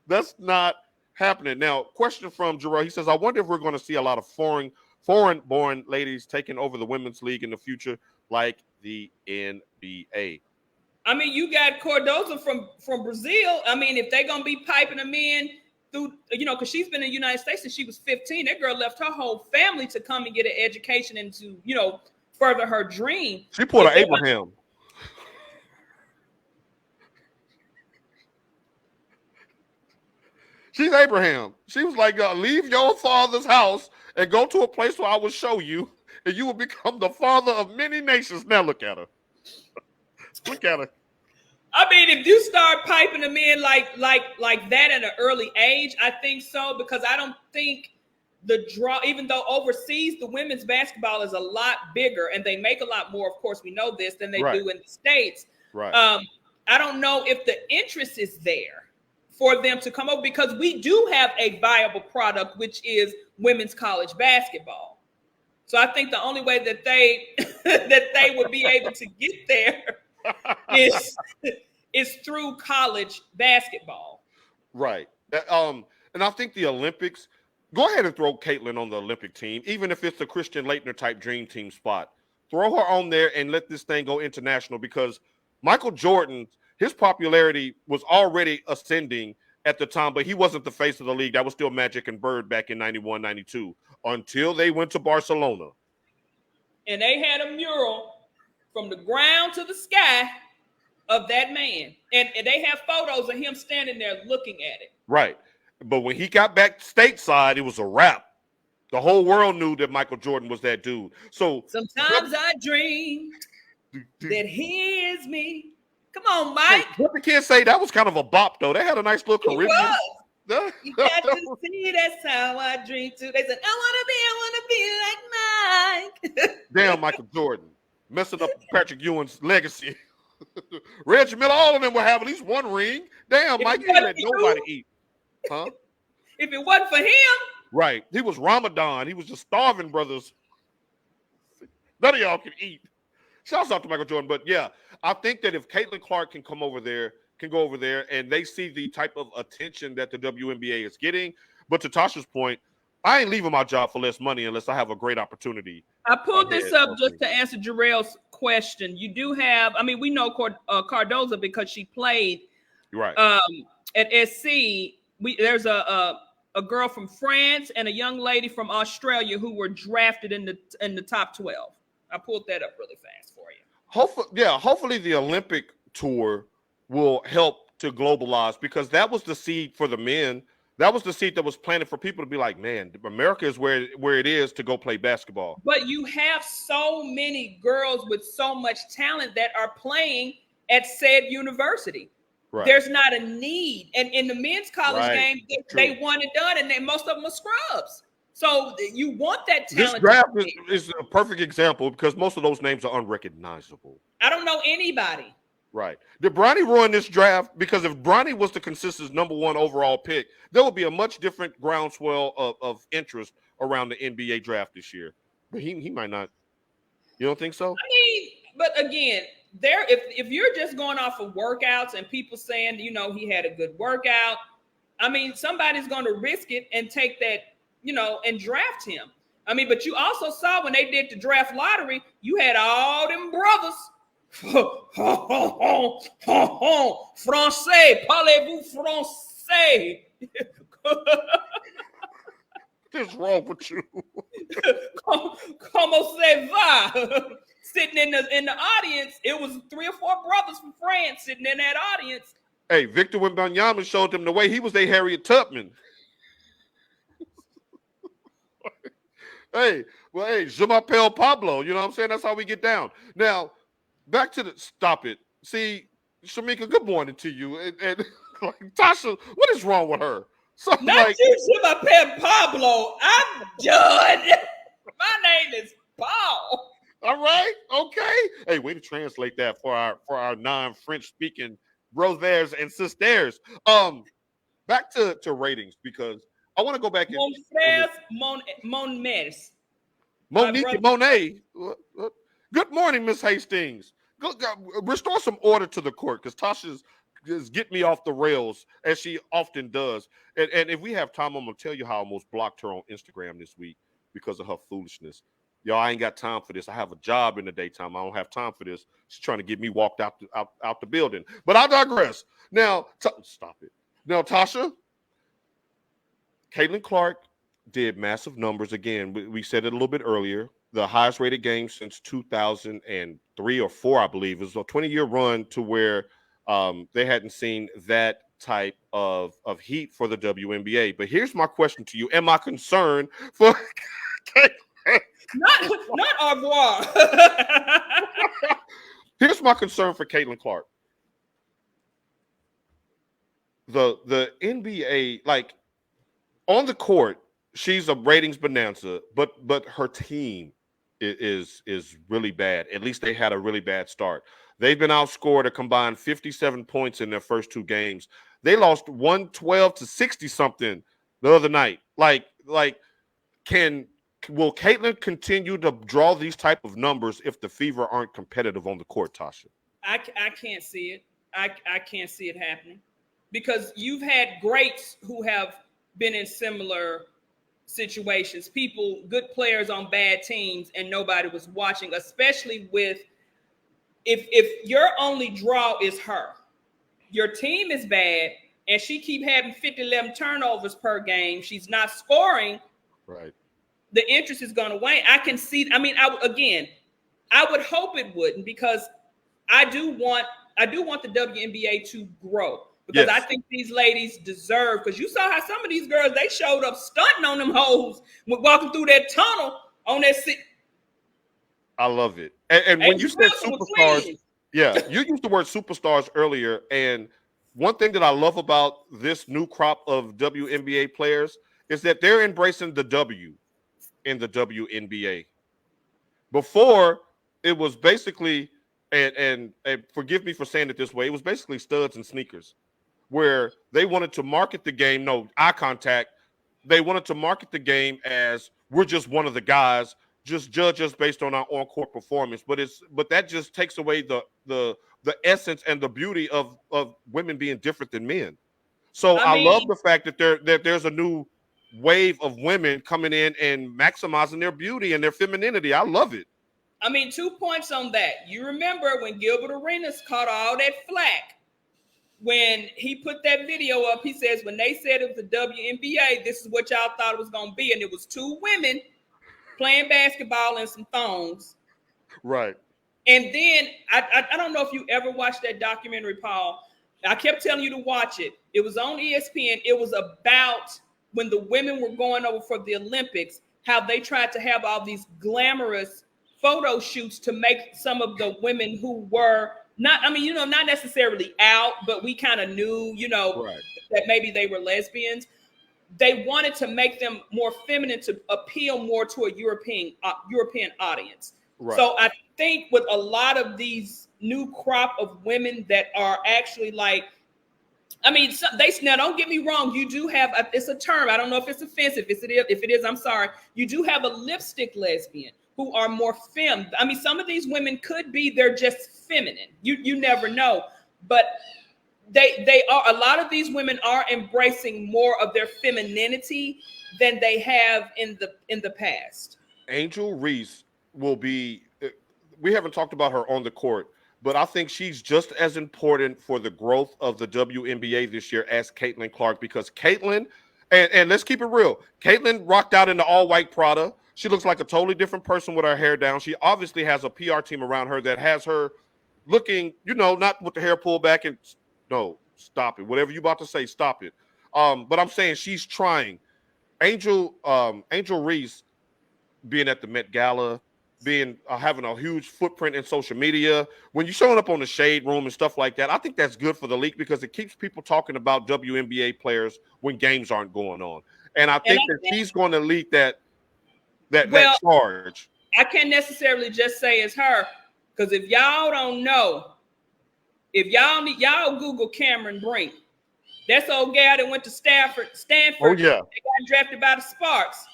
Speaker 1: That's not happening. Now, question from Jarrell. He says, I wonder if we're going to see a lot of foreign-born ladies taking over the women's league in the future like the NBA.
Speaker 2: I mean, you got Cordoza from Brazil. I mean, if they're going to be piping them in through, because she's been in the United States since she was 15. That girl left her whole family to come and get an education and to, further her dream.
Speaker 1: She pulled an Abraham. She's Abraham. She was like, leave your father's house and go to a place where I will show you, and you will become the father of many nations. Now look at her. Look at her.
Speaker 2: I mean, if you start piping them in like that at an early age, I think so, because I don't think the draw, even though overseas the women's basketball is a lot bigger and they make a lot more, of course we know this, than they do in the States.
Speaker 1: Right.
Speaker 2: I don't know if the interest is there for them to come over, because we do have a viable product, which is women's college basketball. So I think the only way that they that they would be able to get there is through college basketball.
Speaker 1: Right. And I think the Olympics, go ahead and throw Caitlin on the Olympic team, even if it's the Christian Laettner type dream team spot. Throw her on there and let this thing go international, because Michael Jordan, his popularity was already ascending at the time, but he wasn't the face of the league. That was still Magic and Bird back in 91, 92, until they went to Barcelona.
Speaker 2: And they had a mural from the ground to the sky of that man. And they have photos of him standing there looking at it.
Speaker 1: Right. But when he got back stateside, it was a wrap. The whole world knew that Michael Jordan was that dude. So
Speaker 2: sometimes I dream that he is me. Come on, Mike.
Speaker 1: What the kids say, that was kind of a bop, though. They had a nice little Caribbean.
Speaker 2: You got to see, that's how I dream too. They said, I want to be like Mike.
Speaker 1: Damn, Michael Jordan messing up Patrick Ewing's legacy. Reggie Miller, all of them will have at least one ring. Damn, Mike, you didn't let nobody eat. Huh?
Speaker 2: If it wasn't for him.
Speaker 1: Right. He was Ramadan. He was just starving brothers. None of y'all can eat. Shouts out to Michael Jordan. But yeah, I think that if Caitlin Clark can go over there, and they see the type of attention that the WNBA is getting. But to Tasha's point, I ain't leaving my job for less money unless I have a great opportunity.
Speaker 2: I pulled this up just to answer Jarrell's question. You do have, I mean, we know Cardoza because she played
Speaker 1: right
Speaker 2: at SC. There's a girl from France and a young lady from Australia who were drafted in the top 12. I pulled that up really fast for you.
Speaker 1: Hopefully the Olympic tour will help to globalize, because that was the seed for the men. That was the seed that was planted for people to be like, man, America is where it is to go play basketball.
Speaker 2: But you have so many girls with so much talent that are playing at said university. Right. There's not a need. And in the men's college game, they won and done, and most of them are scrubs. So you want that talent.
Speaker 1: This draft is a perfect example, because most of those names are unrecognizable.
Speaker 2: I don't know anybody.
Speaker 1: Right. Did Bronny ruin this draft? Because if Bronny was the consensus number 1 overall pick, there would be a much different groundswell of interest around the NBA draft this year. But he might not. You don't think so?
Speaker 2: I mean, but again, if you're just going off of workouts and people saying, he had a good workout, I mean, somebody's going to risk it and take that, and draft him. I mean, but you also saw when they did the draft lottery, you had all them brothers. Français, parlez-vous français?
Speaker 1: What's wrong with you?
Speaker 2: Comment ça va? Sitting in the audience, it was 3 or 4 brothers from France sitting in that audience.
Speaker 1: Hey, Victor Wembanyama showed them the way. He was their Harriet Tubman. Hey, je m'appelle Pablo. You know what I'm saying? That's how we get down. Now, back to stop it. See, Shamika, good morning to you. And like, Tasha, what is wrong with her?
Speaker 2: Something not like, you, je m'appelle Pablo. I'm done. My name is Paul.
Speaker 1: All right, okay. Hey, way to translate that for our non-French speaking brothers and sisters. Back to ratings, because I want to go back and
Speaker 2: Mon mers.
Speaker 1: Monique Monet. Good morning, Miss Hastings. Go, restore some order to the court, because Tasha's is getting me off the rails, as she often does. And if we have time, I'm gonna tell you how I almost blocked her on Instagram this week because of her foolishness. Y'all, I ain't got time for this. I have a job in the daytime. I don't have time for this. She's trying to get me walked out the building. But I digress. Now, stop it. Now, Tasha, Caitlin Clark did massive numbers again. We said it a little bit earlier. The highest rated game since 2003 or 4, I believe. It was a 20-year run to where they hadn't seen that type of heat for the WNBA. But here's my question to you. Am I concerned for
Speaker 2: Not au revoir.
Speaker 1: Here's my concern for Caitlin Clark. The NBA, like, on the court, she's a ratings bonanza, but her team is really bad. At least they had a really bad start. They've been outscored a combined 57 points in their first 2 games. They lost 112 to 60 something the other night. Can will Caitlin continue to draw these type of numbers if the Fever aren't competitive on the court, Tasha?
Speaker 2: I can't see it. I can't see it happening because you've had greats who have been in similar situations, people, good players on bad teams, and nobody was watching, especially with if your only draw is her, your team is bad, and she keep having 50, 11 turnovers per game, she's not scoring,
Speaker 1: right?
Speaker 2: The interest is going to wane. I can see, I mean, I would hope it wouldn't because I do want the WNBA to grow because I think these ladies deserve, because you saw how some of these girls, they showed up stunting on them hoes walking through that tunnel on that seat.
Speaker 1: I love it. And when you said superstars, yeah, you used the word superstars earlier. And one thing that I love about this new crop of WNBA players is that they're embracing the W in the WNBA. Before, it was basically, and forgive me for saying it this way, it was basically studs and sneakers, where they wanted to market the game, no eye contact. They wanted to market the game as we're just one of the guys, just judge us based on our on-court performance. But that just takes away the essence and the beauty of women being different than men. So I love the fact that there's a new wave of women coming in and maximizing their beauty and their femininity. I love it.
Speaker 2: I mean, 2 points on that. You remember when Gilbert Arenas caught all that flack when he put that video up. He says, when they said it was the WNBA, this is what y'all thought it was going to be. And it was 2 women playing basketball in some thongs.
Speaker 1: Right.
Speaker 2: And then I don't know if you ever watched that documentary, Paul. I kept telling you to watch it. It was on ESPN. It was about when the women were going over for the Olympics, how they tried to have all these glamorous photo shoots to make some of the women who were not necessarily out, but we kind of knew, that maybe they were lesbians. They wanted to make them more feminine to appeal more to a European audience. Right. So I think with a lot of these new crop of women that are actually now don't get me wrong, you do have it's a term. I don't know if it's offensive. If it is, I'm sorry. You do have a lipstick lesbian who are more femme. I mean, some of these women could be, they're just feminine. You never know. But they are, a lot of these women are embracing more of their femininity than they have in the past.
Speaker 1: Angel Reese will be, we haven't talked about her on the court, but I think she's just as important for the growth of the WNBA this year as Caitlin Clark, because Caitlin, and let's keep it real, Caitlin rocked out in the all-white Prada. She looks like a totally different person with her hair down. She obviously has a PR team around her that has her looking, not with the hair pulled back and no, stop it. Whatever you're about to say, stop it. But I'm saying she's trying. Angel Reese being at the Met Gala, being having a huge footprint in social media, when you're showing up on the Shade Room and stuff like that, I think that's good for the league because it keeps people talking about WNBA players when games aren't going on. And I think she's going to lead that charge.
Speaker 2: I can't necessarily just say it's her, because if y'all don't know, if y'all Google Cameron Brink, that's old gal that went to Stanford.
Speaker 1: Oh yeah,
Speaker 2: they got drafted by the Sparks.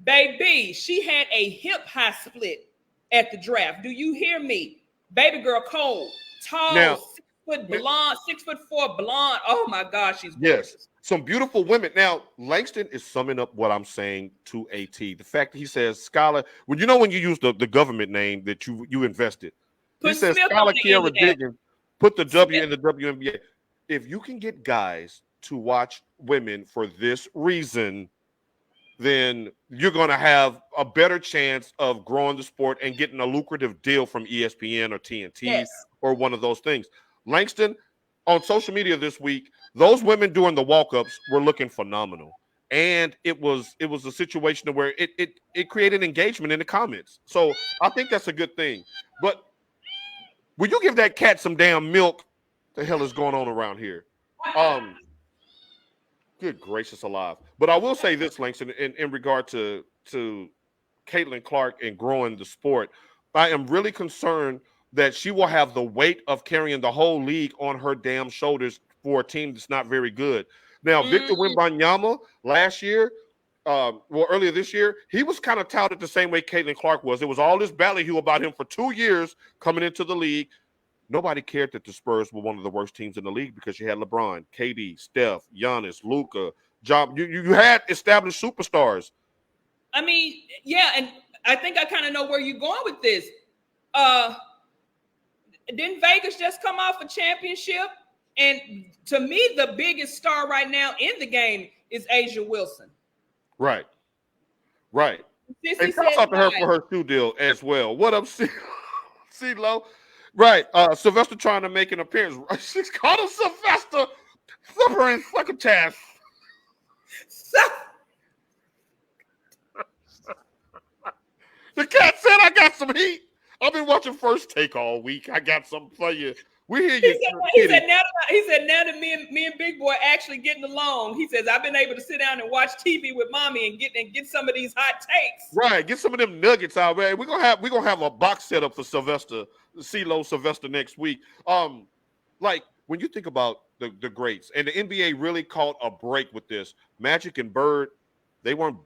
Speaker 2: Baby, she had a hip high split at the draft. Do you hear me? Baby girl, cold, tall, now, 6 foot blonde, 6'4" blonde. Oh my gosh, she's gorgeous.
Speaker 1: Yes, some beautiful women. Now, Langston is summing up what I'm saying to AT. The fact that he says Skylar, when you use the government name that you invested. He says Skylar Kiera Diggins put the W in the WNBA. If you can get guys to watch women for this reason, then you're going to have a better chance of growing the sport and getting a lucrative deal from ESPN or TNT or one of those things. Langston, on social media this week, those women doing the walk-ups were looking phenomenal. And it was a situation where it created engagement in the comments. So I think that's a good thing. But will you give that cat some damn milk? The hell is going on around here? Good gracious alive. But I will say this, Langston, in regard to Caitlin Clark and growing the sport, I am really concerned that she will have the weight of carrying the whole league on her damn shoulders for a team that's not very good. Now, Victor Wembanyama last year, earlier this year, he was kind of touted the same way Caitlin Clark was. It was all this ballyhoo about him for 2 years coming into the league. Nobody cared that the Spurs were one of the worst teams in the league because you had LeBron, KD, Steph, Giannis, Luka, John. You had established superstars.
Speaker 2: I mean, yeah, and I think I kind of know where you're going with this. Didn't Vegas just come off a championship? And to me, the biggest star right now in the game is Asia Wilson.
Speaker 1: Right. And shout out to her for her shoe deal as well. What up, CeeLo? Right. Sylvester trying to make an appearance. She's called him Sylvester. Flipper and fucking Taff. The cat said I got some heat. I've been watching First Take all week. I got something for you. We hear you.
Speaker 2: He said now that me and Big Boy actually getting along. He says I've been able to sit down and watch TV with mommy and get some of these hot takes.
Speaker 1: Right, get some of them nuggets out, man. We're gonna have a box set up for Sylvester, CeeLo Sylvester next week. Like when you think about the greats, and the NBA really caught a break with this. Magic and Bird, they weren't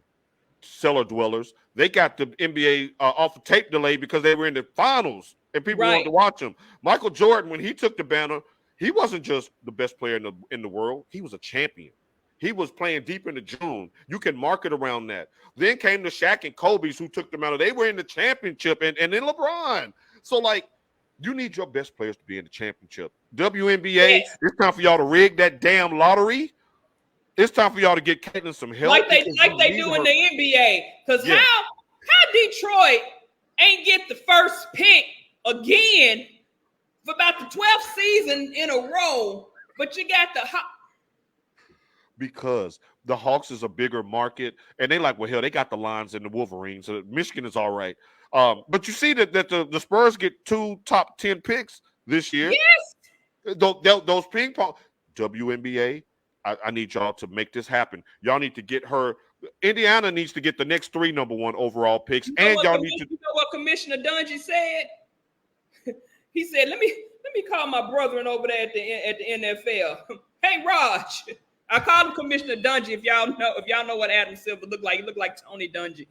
Speaker 1: cellar dwellers. They got the NBA off a tape delay because they were in the finals and people wanted to watch them. Michael Jordan, when he took the banner, he wasn't just the best player in the world. He was a champion. He was playing deep into June. You can market around that. Then came the Shaq and Kobe's who took the banner. They were in the championship, and then LeBron. So, like, you need your best players to be in the championship. WNBA, It's time for y'all to rig that damn lottery. It's time for y'all to get Caitlin some help.
Speaker 2: Like they do in the NBA. Because how Detroit ain't get the first pick again for about the 12th season in a row, but you got the
Speaker 1: because the Hawks is a bigger market, and they like, well, hell, they got the Lions and the Wolverines, so Michigan is all right. But you see that the Spurs get 2 top 10 picks this year.
Speaker 2: Yes.
Speaker 1: Those ping pong WNBA. I need y'all to make this happen. Y'all need to get her. Indiana needs to get the next 3 number 1 overall picks, and y'all need to.
Speaker 2: You know what Commissioner Dungy said? He said, "Let me call my brethren over there at the NFL. Hey, Raj." I called him Commissioner Dungy. If y'all know what Adam Silver looked like, he looked like Tony Dungy.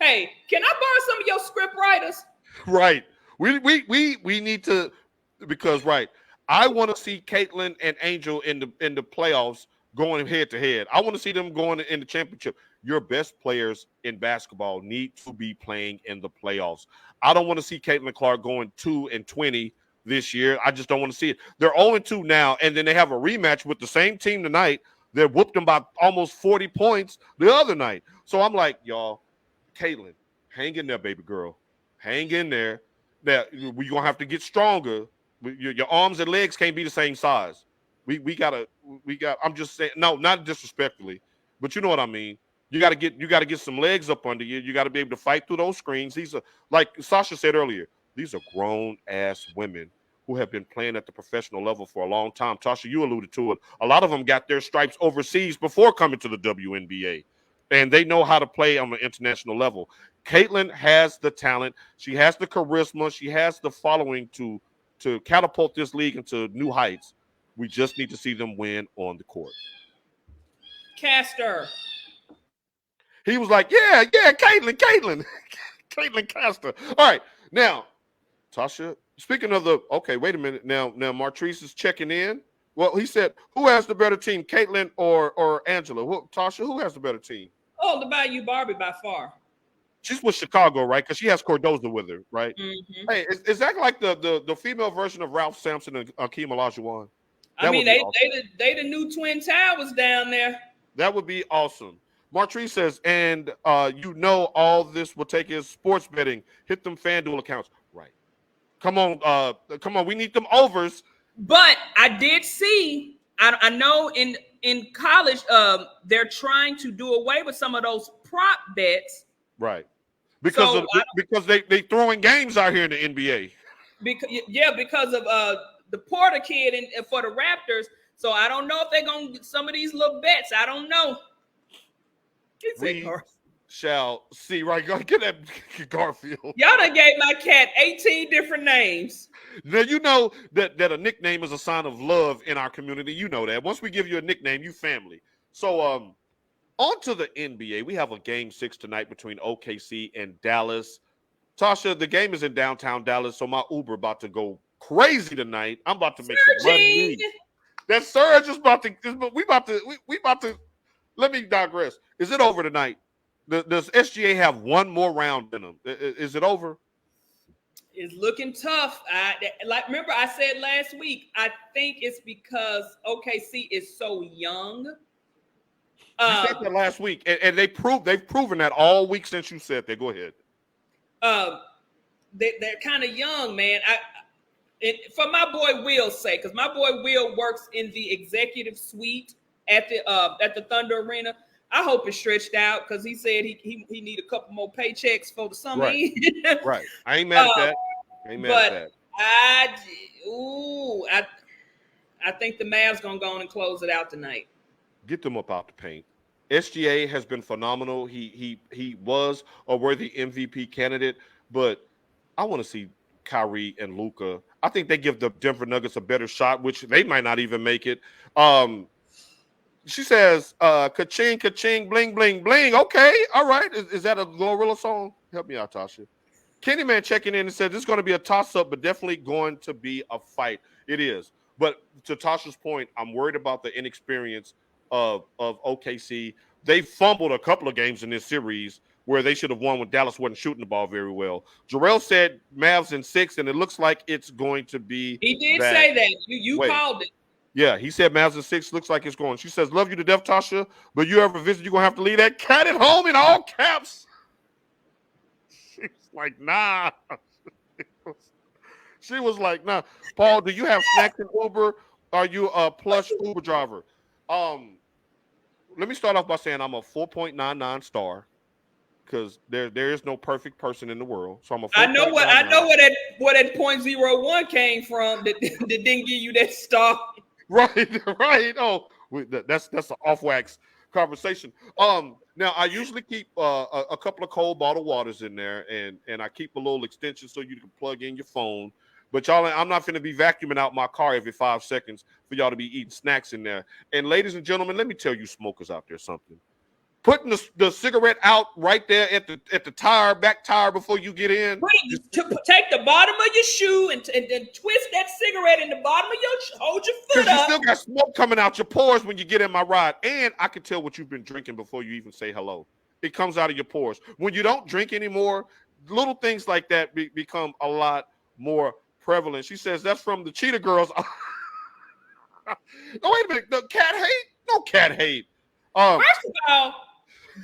Speaker 2: Hey, can I borrow some of your script writers?
Speaker 1: Right. We need to, because I want to see Caitlin and Angel in the playoffs going head to head. I want to see them going in the championship. Your best players in basketball need to be playing in the playoffs. I don't want to see Caitlin Clark going 2-20 this year. I just don't want to see it. They're 0-2 now, and then they have a rematch with the same team tonight. They whooped them by almost 40 points the other night. So I'm like, y'all, Caitlin, hang in there, baby girl. Hang in there. Now, we're going to have to get stronger. Your arms and legs can't be the same size. We got I'm just saying, no, not disrespectfully, but you know what I mean. You got to get some legs up under you. You got to be able to fight through those screens. These are, like Sasha said earlier, these are grown ass women who have been playing at the professional level for a long time. Tasha, you alluded to it. A lot of them got their stripes overseas before coming to the WNBA, and they know how to play on the international level. Caitlin has the talent. She has the charisma. She has the following to catapult this league into new heights. We just need to see them win on the court.
Speaker 2: Castor.
Speaker 1: He was like, yeah, Caitlin. Caitlin Castor. All right, now, Tasha, speaking of wait a minute. Now Martrice is checking in. Well, he said, who has the better team, Caitlin or Angela? Tasha, who has the better team?
Speaker 2: Oh, the Bayou Barbie by far.
Speaker 1: She's with Chicago, right? Because she has Cordoza with her, right?
Speaker 2: Mm-hmm.
Speaker 1: Hey, is that like the female version of Ralph Sampson and Akeem Olajuwon?
Speaker 2: I mean, they the new Twin Towers down there.
Speaker 1: That would be awesome. Martrice says, and all this will take is sports betting. Hit them FanDuel accounts. Right. Come on. We need them overs.
Speaker 2: But I did see, I know in college, they're trying to do away with some of those prop bets.
Speaker 1: Right. Because they throwing games out here in the NBA.
Speaker 2: Because of the Porter kid and for the Raptors. So I don't know if they're gonna get some of these little bets. I don't know.
Speaker 1: shall see. Right, go get that Garfield.
Speaker 2: Y'all done gave my cat 18 different names.
Speaker 1: Now you know that a nickname is a sign of love in our community. You know that. Once we give you a nickname, you family. So on to the NBA. We have a game 6 tonight between OKC and Dallas. Tasha, the game is in downtown Dallas, so my Uber about to go crazy tonight. I'm about to make some money. That surge is about to. We about to. Let me digress. Is it over tonight? Does SGA have one more round in them? Is it over?
Speaker 2: It's looking tough. Remember I said last week, I think it's because OKC is so young.
Speaker 1: You said that last week, and they've proven that all week since you said that. Go ahead.
Speaker 2: They're kind of young, man. For my boy Will's sake, because my boy Will works in the executive suite at the Thunder Arena. I hope it's stretched out because he said he need a couple more paychecks for the summer.
Speaker 1: Right. Right. I ain't mad at that.
Speaker 2: I think the Mavs gonna go on and close it out tonight.
Speaker 1: Get them up out the paint. SGA has been phenomenal. He was a worthy MVP candidate, but I want to see Kyrie and Luka. I think they give the Denver Nuggets a better shot, which they might not even make it. She says, ka-ching, ka-ching, bling, bling, bling. Okay, all right. Is that a Glorilla song? Help me out, Tasha. Kenny Man checking in and said, this is going to be a toss-up, but definitely going to be a fight. It is. But to Tasha's point, I'm worried about the inexperience of OKC. They fumbled a couple of games in this series where they should have won when Dallas wasn't shooting the ball very well. Jarrell said Mavs in 6, and it looks like it's going to be.
Speaker 2: He did say that. You called it.
Speaker 1: Yeah, he said Mavs in 6 looks like it's going. She says, love you to death, Tasha, but you ever visit, you're going to have to leave that cat at home in all caps. She's like, nah. She was like, nah. Paul, do you have snacks in Uber? Are you a plush Uber driver? Let me start off by saying I'm a 4.99 star because there is no perfect person in the world. So I'm a 4.99.
Speaker 2: I know where that 0.01 came from that didn't give you that star.
Speaker 1: Right. Oh, that's an off wax conversation. Now I usually keep a couple of cold bottled waters in there, and I keep a little extension so you can plug in your phone. But y'all, I'm not going to be vacuuming out my car every 5 seconds for y'all to be eating snacks in there. And ladies and gentlemen, let me tell you smokers out there something. Putting the cigarette out right there at the back tire before you get in.
Speaker 2: Take the bottom of your shoe and twist that cigarette in the bottom of your hold your foot up.
Speaker 1: Because you still got smoke coming out your pores when you get in my ride. And I can tell what you've been drinking before you even say hello. It comes out of your pores. When you don't drink anymore, little things like that become a lot more prevalent. She says that's from the Cheetah Girls. No, wait a minute. The cat hate? No cat hate.
Speaker 2: First of all,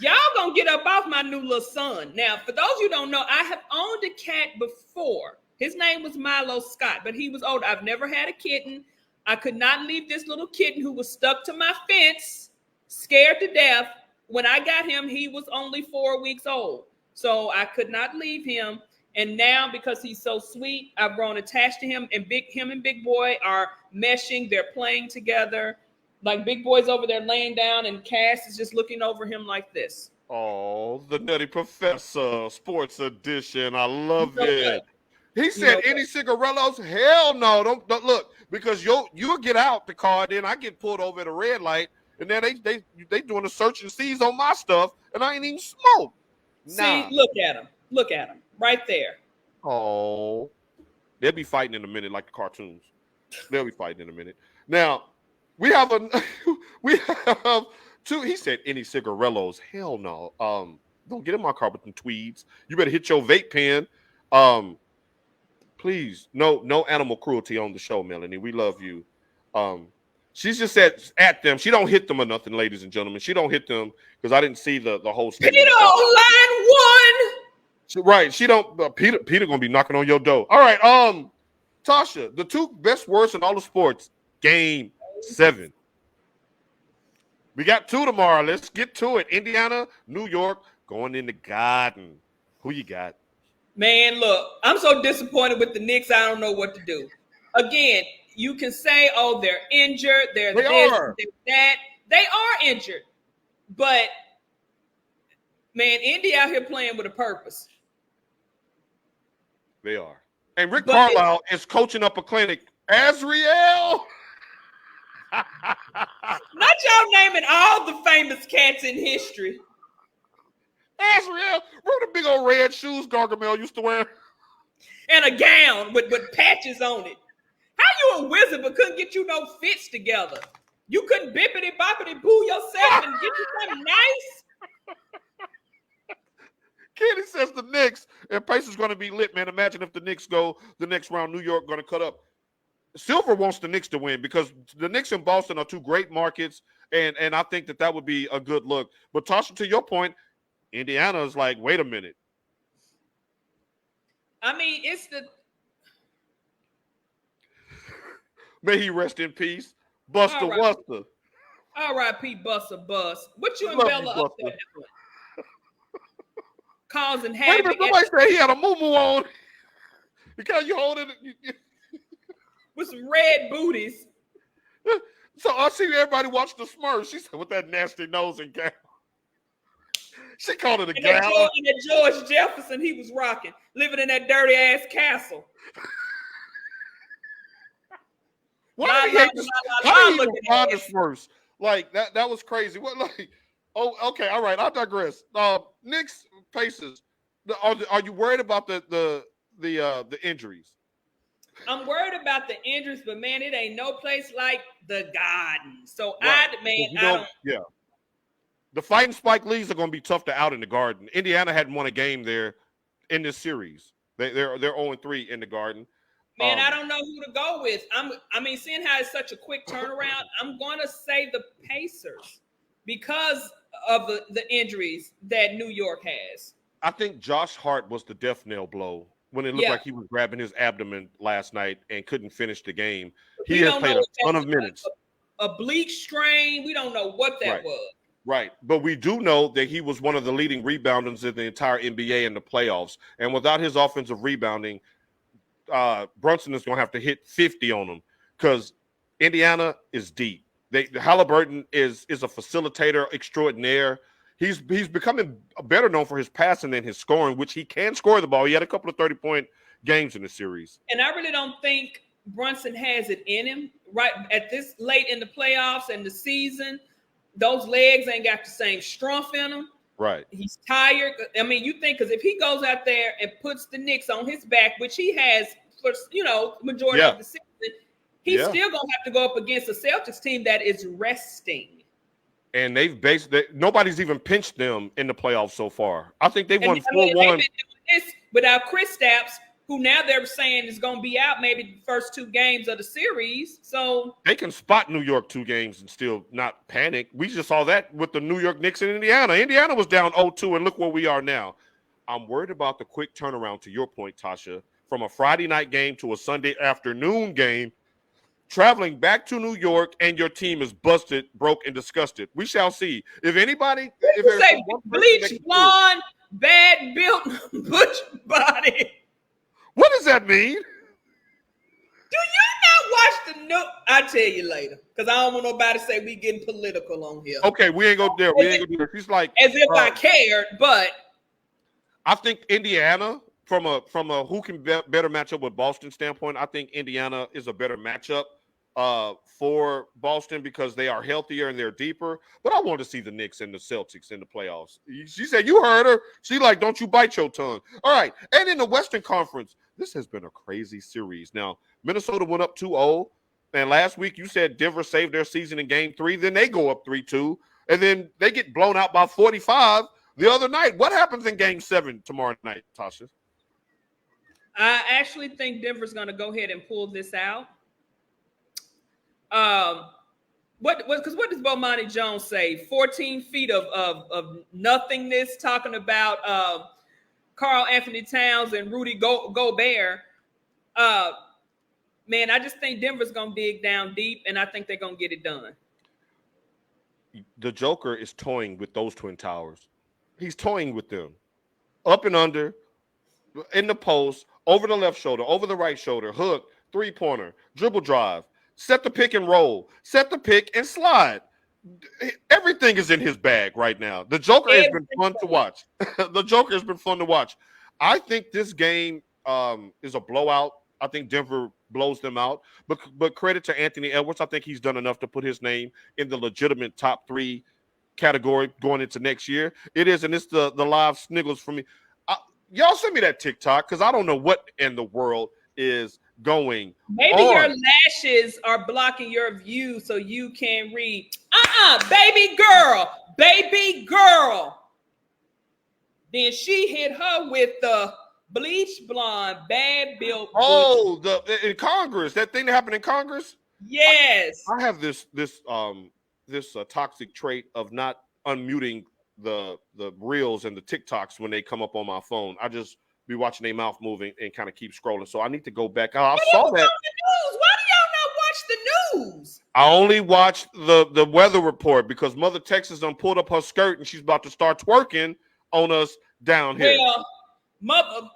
Speaker 2: y'all gonna get up off my new little son. Now, for those you don't know, I have owned a cat before. His name was Milo Scott, but he was old. I've never had a kitten. I could not leave this little kitten who was stuck to my fence, scared to death. When I got him, he was only 4 weeks old. So I could not leave him. And now, because he's so sweet, I've grown attached to him. And him and Big Boy are meshing. They're playing together. Like Big Boy's over there laying down, and Cass is just looking over him like this.
Speaker 1: Oh, the Nutty Professor Sports Edition. I love it. He said, any cigarillos? Hell no. Don't look, because you'll get out the car, then I get pulled over at a red light, and then they doing a search and seize on my stuff, and I ain't even smoke.
Speaker 2: Nah. See, look at him. Look at him. Right there.
Speaker 1: Oh. They'll be fighting in a minute like the cartoons. They'll be fighting in a minute. Now, we have two. He said, any cigarillos? Hell no. Don't get in my car with them tweeds. You better hit your vape pen. Please, no animal cruelty on the show, Melanie. We love you. She's just said at them. She don't hit them or nothing, ladies and gentlemen. She don't hit them because I didn't see the whole statement.
Speaker 2: Peter on line 1.
Speaker 1: Right. She don't. Peter gonna be knocking on your door. All right. Tasha, the 2 best words in all the sports. Game 7. We got 2 tomorrow. Let's get to it. Indiana, New York, going in the Garden. Who you got?
Speaker 2: Man, look, I'm so disappointed with the Knicks. I don't know what to do. Again, you can say, oh, they're injured. They're that. They are injured. But Man, Indy out here playing with a purpose.
Speaker 1: They are. And Rick
Speaker 2: But
Speaker 1: Carlisle is coaching up a clinic. Azriel.
Speaker 2: not y'all naming all the famous cats in history.
Speaker 1: Azriel. Remember the big old red shoes Gargamel used to wear?
Speaker 2: And a gown with patches on it. How you a wizard but couldn't get you no fits together? You couldn't bippity boppity boo yourself and get you something nice?
Speaker 1: Kenny says the Knicks and Pacers going to be lit, man. Imagine if the Knicks go the next round. New York going to cut up. Silver wants the Knicks to win because the Knicks and Boston are two great markets, and I think that would be a good look. But Tasha, to your point, Indiana is like, wait a minute.
Speaker 2: I mean, it's the.
Speaker 1: May he rest in peace, Buster
Speaker 2: All right.
Speaker 1: Wuster.
Speaker 2: R.I.P. Buster Bus. What you and
Speaker 1: Love
Speaker 2: Bella
Speaker 1: you,
Speaker 2: up there doing? Causing
Speaker 1: Wait a
Speaker 2: havoc.
Speaker 1: minute, somebody said he had a moo-moo on. Because you hold it.
Speaker 2: With some red booties.
Speaker 1: So I see everybody watch the Smurfs. She said, with that nasty nose and gown. She called it a gown.
Speaker 2: And that George Jefferson he was rocking, living in that dirty ass castle.
Speaker 1: How did he even find the Smurfs? Like that was crazy. What like? Oh, okay, all right. I digress. Knicks, Pacers. Are you worried about the injuries?
Speaker 2: I'm worried about the injuries, but man, it ain't no place like the Garden. So
Speaker 1: Right.
Speaker 2: I don't.
Speaker 1: Yeah. The Fighting Spike Lees are going to be tough to out in the Garden. Indiana hadn't won a game there in this series. They're 0-3 in the Garden.
Speaker 2: Man, I don't know who to go with. Seeing how it's such a quick turnaround, I'm going to say the Pacers because of the injuries that New York has.
Speaker 1: I think Josh Hart was the death knell blow when it looked like he was grabbing his abdomen last night and couldn't finish the game. He has played a ton of minutes.
Speaker 2: A bleak strain. We don't know what that was.
Speaker 1: Right. But we do know that he was one of the leading rebounders in the entire NBA in the playoffs. And without his offensive rebounding, Brunson is going to have to hit 50 on them because Indiana is deep. Halliburton is a facilitator extraordinaire. He's becoming better known for his passing than his scoring, which he can score the ball. He had a couple of 30-point games in the series.
Speaker 2: And I really don't think Brunson has it in him right at this late in the playoffs and the season. Those legs ain't got the same strength in them.
Speaker 1: Right.
Speaker 2: He's tired. I mean, you think because if he goes out there and puts the Knicks on his back, which he has for majority of the season, he's still gonna have to go up against a Celtics team that is resting.
Speaker 1: And nobody's even pinched them in the playoffs so far. I think they've won 4-1.
Speaker 2: Without Kristaps, who now they're saying is going to be out maybe the first 2 games of the series. So
Speaker 1: they can spot New York 2 games and still not panic. We just saw that with the New York Knicks in Indiana. Indiana was down 0-2, and look where we are now. I'm worried about the quick turnaround, to your point, Tasha, from a Friday night game to a Sunday afternoon game, traveling back to New York, and your team is busted, broke, and disgusted. We shall see. If anybody,
Speaker 2: bleach, blonde, bad built, butch body.
Speaker 1: What does that mean?
Speaker 2: Do you not watch the new? I'll tell you later, because I don't want nobody to say we getting political on here.
Speaker 1: Okay, we ain't go there. We ain't gonna do that. She's like,
Speaker 2: as if I cared, but
Speaker 1: I think Indiana, from a who can better match up with Boston standpoint, I think Indiana is a better matchup for Boston because they are healthier and they're deeper. But I want to see the Knicks and the Celtics in the playoffs. She said, you heard her. She like, don't you bite your tongue. All right. And in the Western Conference, this has been a crazy series. Now, Minnesota went up 2-0. And last week you said Denver saved their season in game 3. Then they go up 3-2. And then they get blown out by 45 the other night. What happens in game 7 tomorrow night, Tasha?
Speaker 2: I actually think Denver's going to go ahead and pull this out. What does Bomani Jones say? 14 feet of nothingness, talking about Karl Anthony Towns and Rudy Gobert. Man, I just think Denver's going to dig down deep, and I think they're going to get it done.
Speaker 1: The Joker is toying with those Twin Towers. He's toying with them. Up and under, in the post, over the left shoulder, over the right shoulder, hook, three-pointer, dribble drive, set the pick and roll, set the pick and slide. everything is in his bag right now. The Joker has been fun to watch. The Joker has been fun to watch. I think this game is a blowout. I think Denver blows them out. But credit to Anthony Edwards. I think he's done enough to put his name in the legitimate top 3 category going into next year. It is, and it's the live snigglers for me. Y'all send me that TikTok because I don't know what in the world is going
Speaker 2: Maybe
Speaker 1: on.
Speaker 2: your lashes are blocking your view so you can read. Baby girl. Then she hit her with the bleach blonde, bad built.
Speaker 1: Oh, in Congress, that thing that happened in Congress.
Speaker 2: Yes,
Speaker 1: I have this toxic trait of not unmuting the reels and the TikToks when they come up on my phone. I just be watching their mouth moving and kind of keep scrolling. So I need to go back. I saw that.
Speaker 2: The news. Why do y'all not watch the news?
Speaker 1: I only watched the weather report because Mother Texas done pulled up her skirt and she's about to start twerking on us down here.
Speaker 2: Well,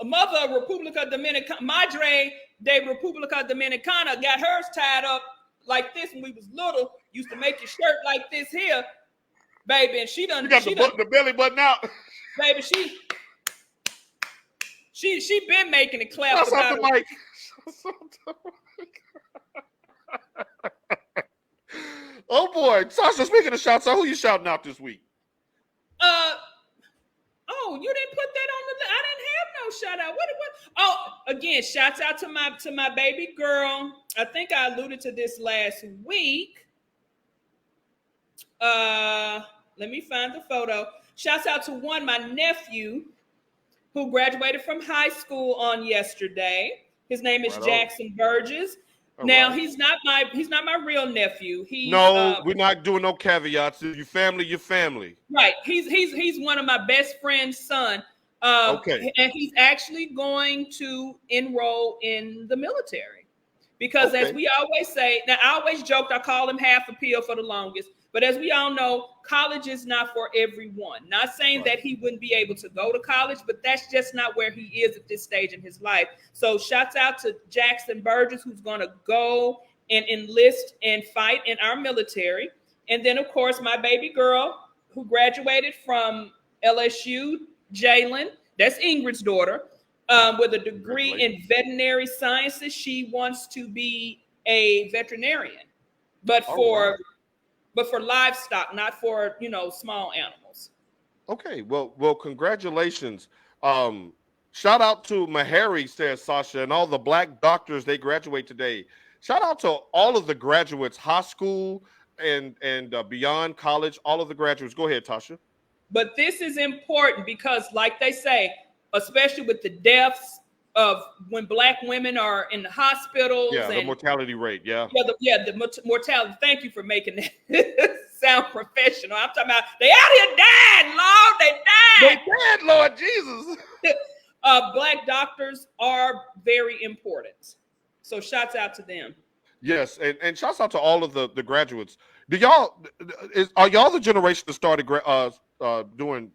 Speaker 2: Mother Republica Dominicana, Madre de Republica Dominicana got hers tied up like this when we was little. Used to make your shirt like this here, baby, and she done.
Speaker 1: You got the belly button out,
Speaker 2: baby. She been making it clap.
Speaker 1: That's the mic. Oh boy, Sasha. Speaking of shouts out, who you shouting out this week?
Speaker 2: Oh, you didn't put that on the list. I didn't have no shout out. What? Oh, again, shouts out to my baby girl. I think I alluded to this last week. Let me find the photo. Shouts out to my nephew who graduated from high school on yesterday. His name is Jackson Burgess. Now he's not my real nephew.
Speaker 1: We're not doing no caveats. If you family, your family.
Speaker 2: Right. He's one of my best friend's son. Okay. And he's actually going to enroll in the military. Because as we always say, now I always joked, I call him half a pill for the longest. But as we all know, college is not for everyone. Not saying that he wouldn't be able to go to college, but that's just not where he is at this stage in his life. So shouts out to Jackson Burgess, who's going to go and enlist and fight in our military. And then, of course, my baby girl who graduated from LSU, Jalen, that's Ingrid's daughter, with a degree in veterinary sciences. She wants to be a veterinarian, but for livestock, not for, small animals.
Speaker 1: Okay. Well, congratulations. Shout out to Mahari, says Sasha, and all the Black doctors, they graduate today. Shout out to all of the graduates, high school and beyond college, all of the graduates. Go ahead, Tasha.
Speaker 2: But this is important because, like they say, especially with the deaths of when Black women are in the hospitals.
Speaker 1: Yeah, the mortality rate. Yeah.
Speaker 2: The mortality. Thank you for making that sound professional. I'm talking about they out here dying, Lord. They died.
Speaker 1: They died, Lord Jesus.
Speaker 2: Black doctors are very important. So shouts out to them.
Speaker 1: Yes, and shouts out to all of the graduates. Are y'all the generation that started doing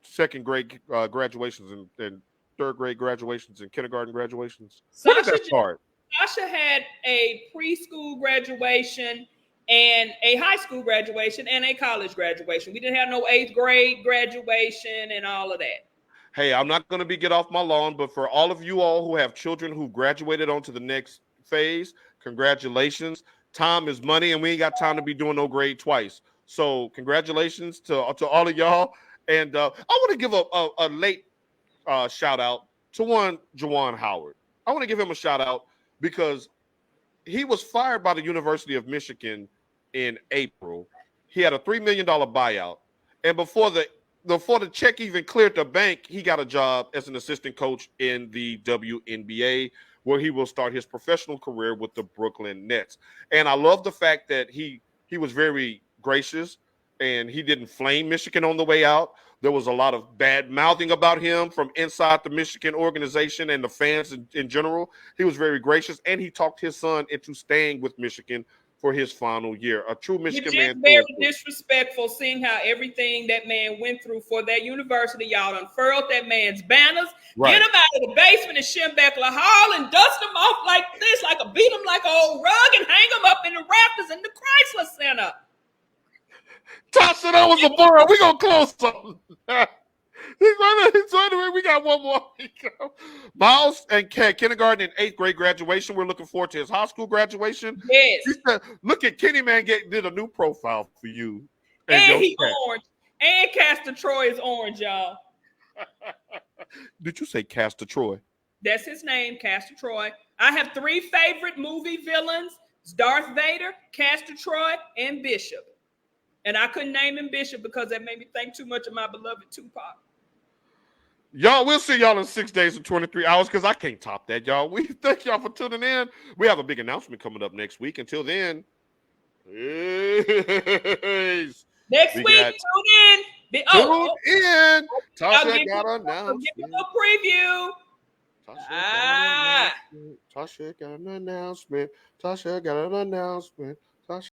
Speaker 1: second grade graduations and third grade graduations and kindergarten graduations? When did that start?
Speaker 2: Sasha had a preschool graduation and a high school graduation and a college graduation. We didn't have no 8th grade graduation and all of that.
Speaker 1: Hey, I'm not going to get off my lawn, but for all of you all who have children who graduated on to the next phase, congratulations. Time is money, and we ain't got time to be doing no grade twice. So congratulations to all of y'all. And I want to give a late shout out to one Juwan Howard. I want to give him a shout out because he was fired by the University of Michigan in April. He had a $3 million buyout. And before the check even cleared the bank, he got a job as an assistant coach in the WNBA, where he will start his professional career with the Brooklyn Nets. And I love the fact that he was very gracious and he didn't flame Michigan on the way out. There was a lot of bad mouthing about him from inside the Michigan organization and the fans in general. He was very gracious, and he talked his son into staying with Michigan for his final year. A true Michigan man.
Speaker 2: It's very disrespectful seeing how everything that man went through for that university. Y'all unfurled that man's banners, get him out of the basement in Schembeckler Hall and dust him off like this, beat him like an old rug and hang him up in the rafters in the Chrysler Center.
Speaker 1: Tasha, that was a blur. We gonna close something. He's wondering. We got one more. Miles and kindergarten and 8th grade graduation. We're looking forward to his high school graduation.
Speaker 2: Yes.
Speaker 1: He said, "Look at Kenny Man did a new profile for you."
Speaker 2: And he orange. And Castor Troy is orange, y'all.
Speaker 1: Did you say Castor Troy?
Speaker 2: That's his name, Castor Troy. I have 3 favorite movie villains: Darth Vader, Castor Troy, and Bishop. And I couldn't name him Bishop because that made me think too much of my beloved Tupac.
Speaker 1: Y'all, we'll see y'all in 6 days and 23 hours because I can't top that, y'all. We thank y'all for tuning in. We have a big announcement coming up next week. Until then, peace.
Speaker 2: Next week, tune in.
Speaker 1: Tune in.
Speaker 2: I'll
Speaker 1: Tasha
Speaker 2: give
Speaker 1: got
Speaker 2: you
Speaker 1: an announcement.
Speaker 2: a little preview.
Speaker 1: Tasha got an announcement. Tasha got an announcement. Tasha.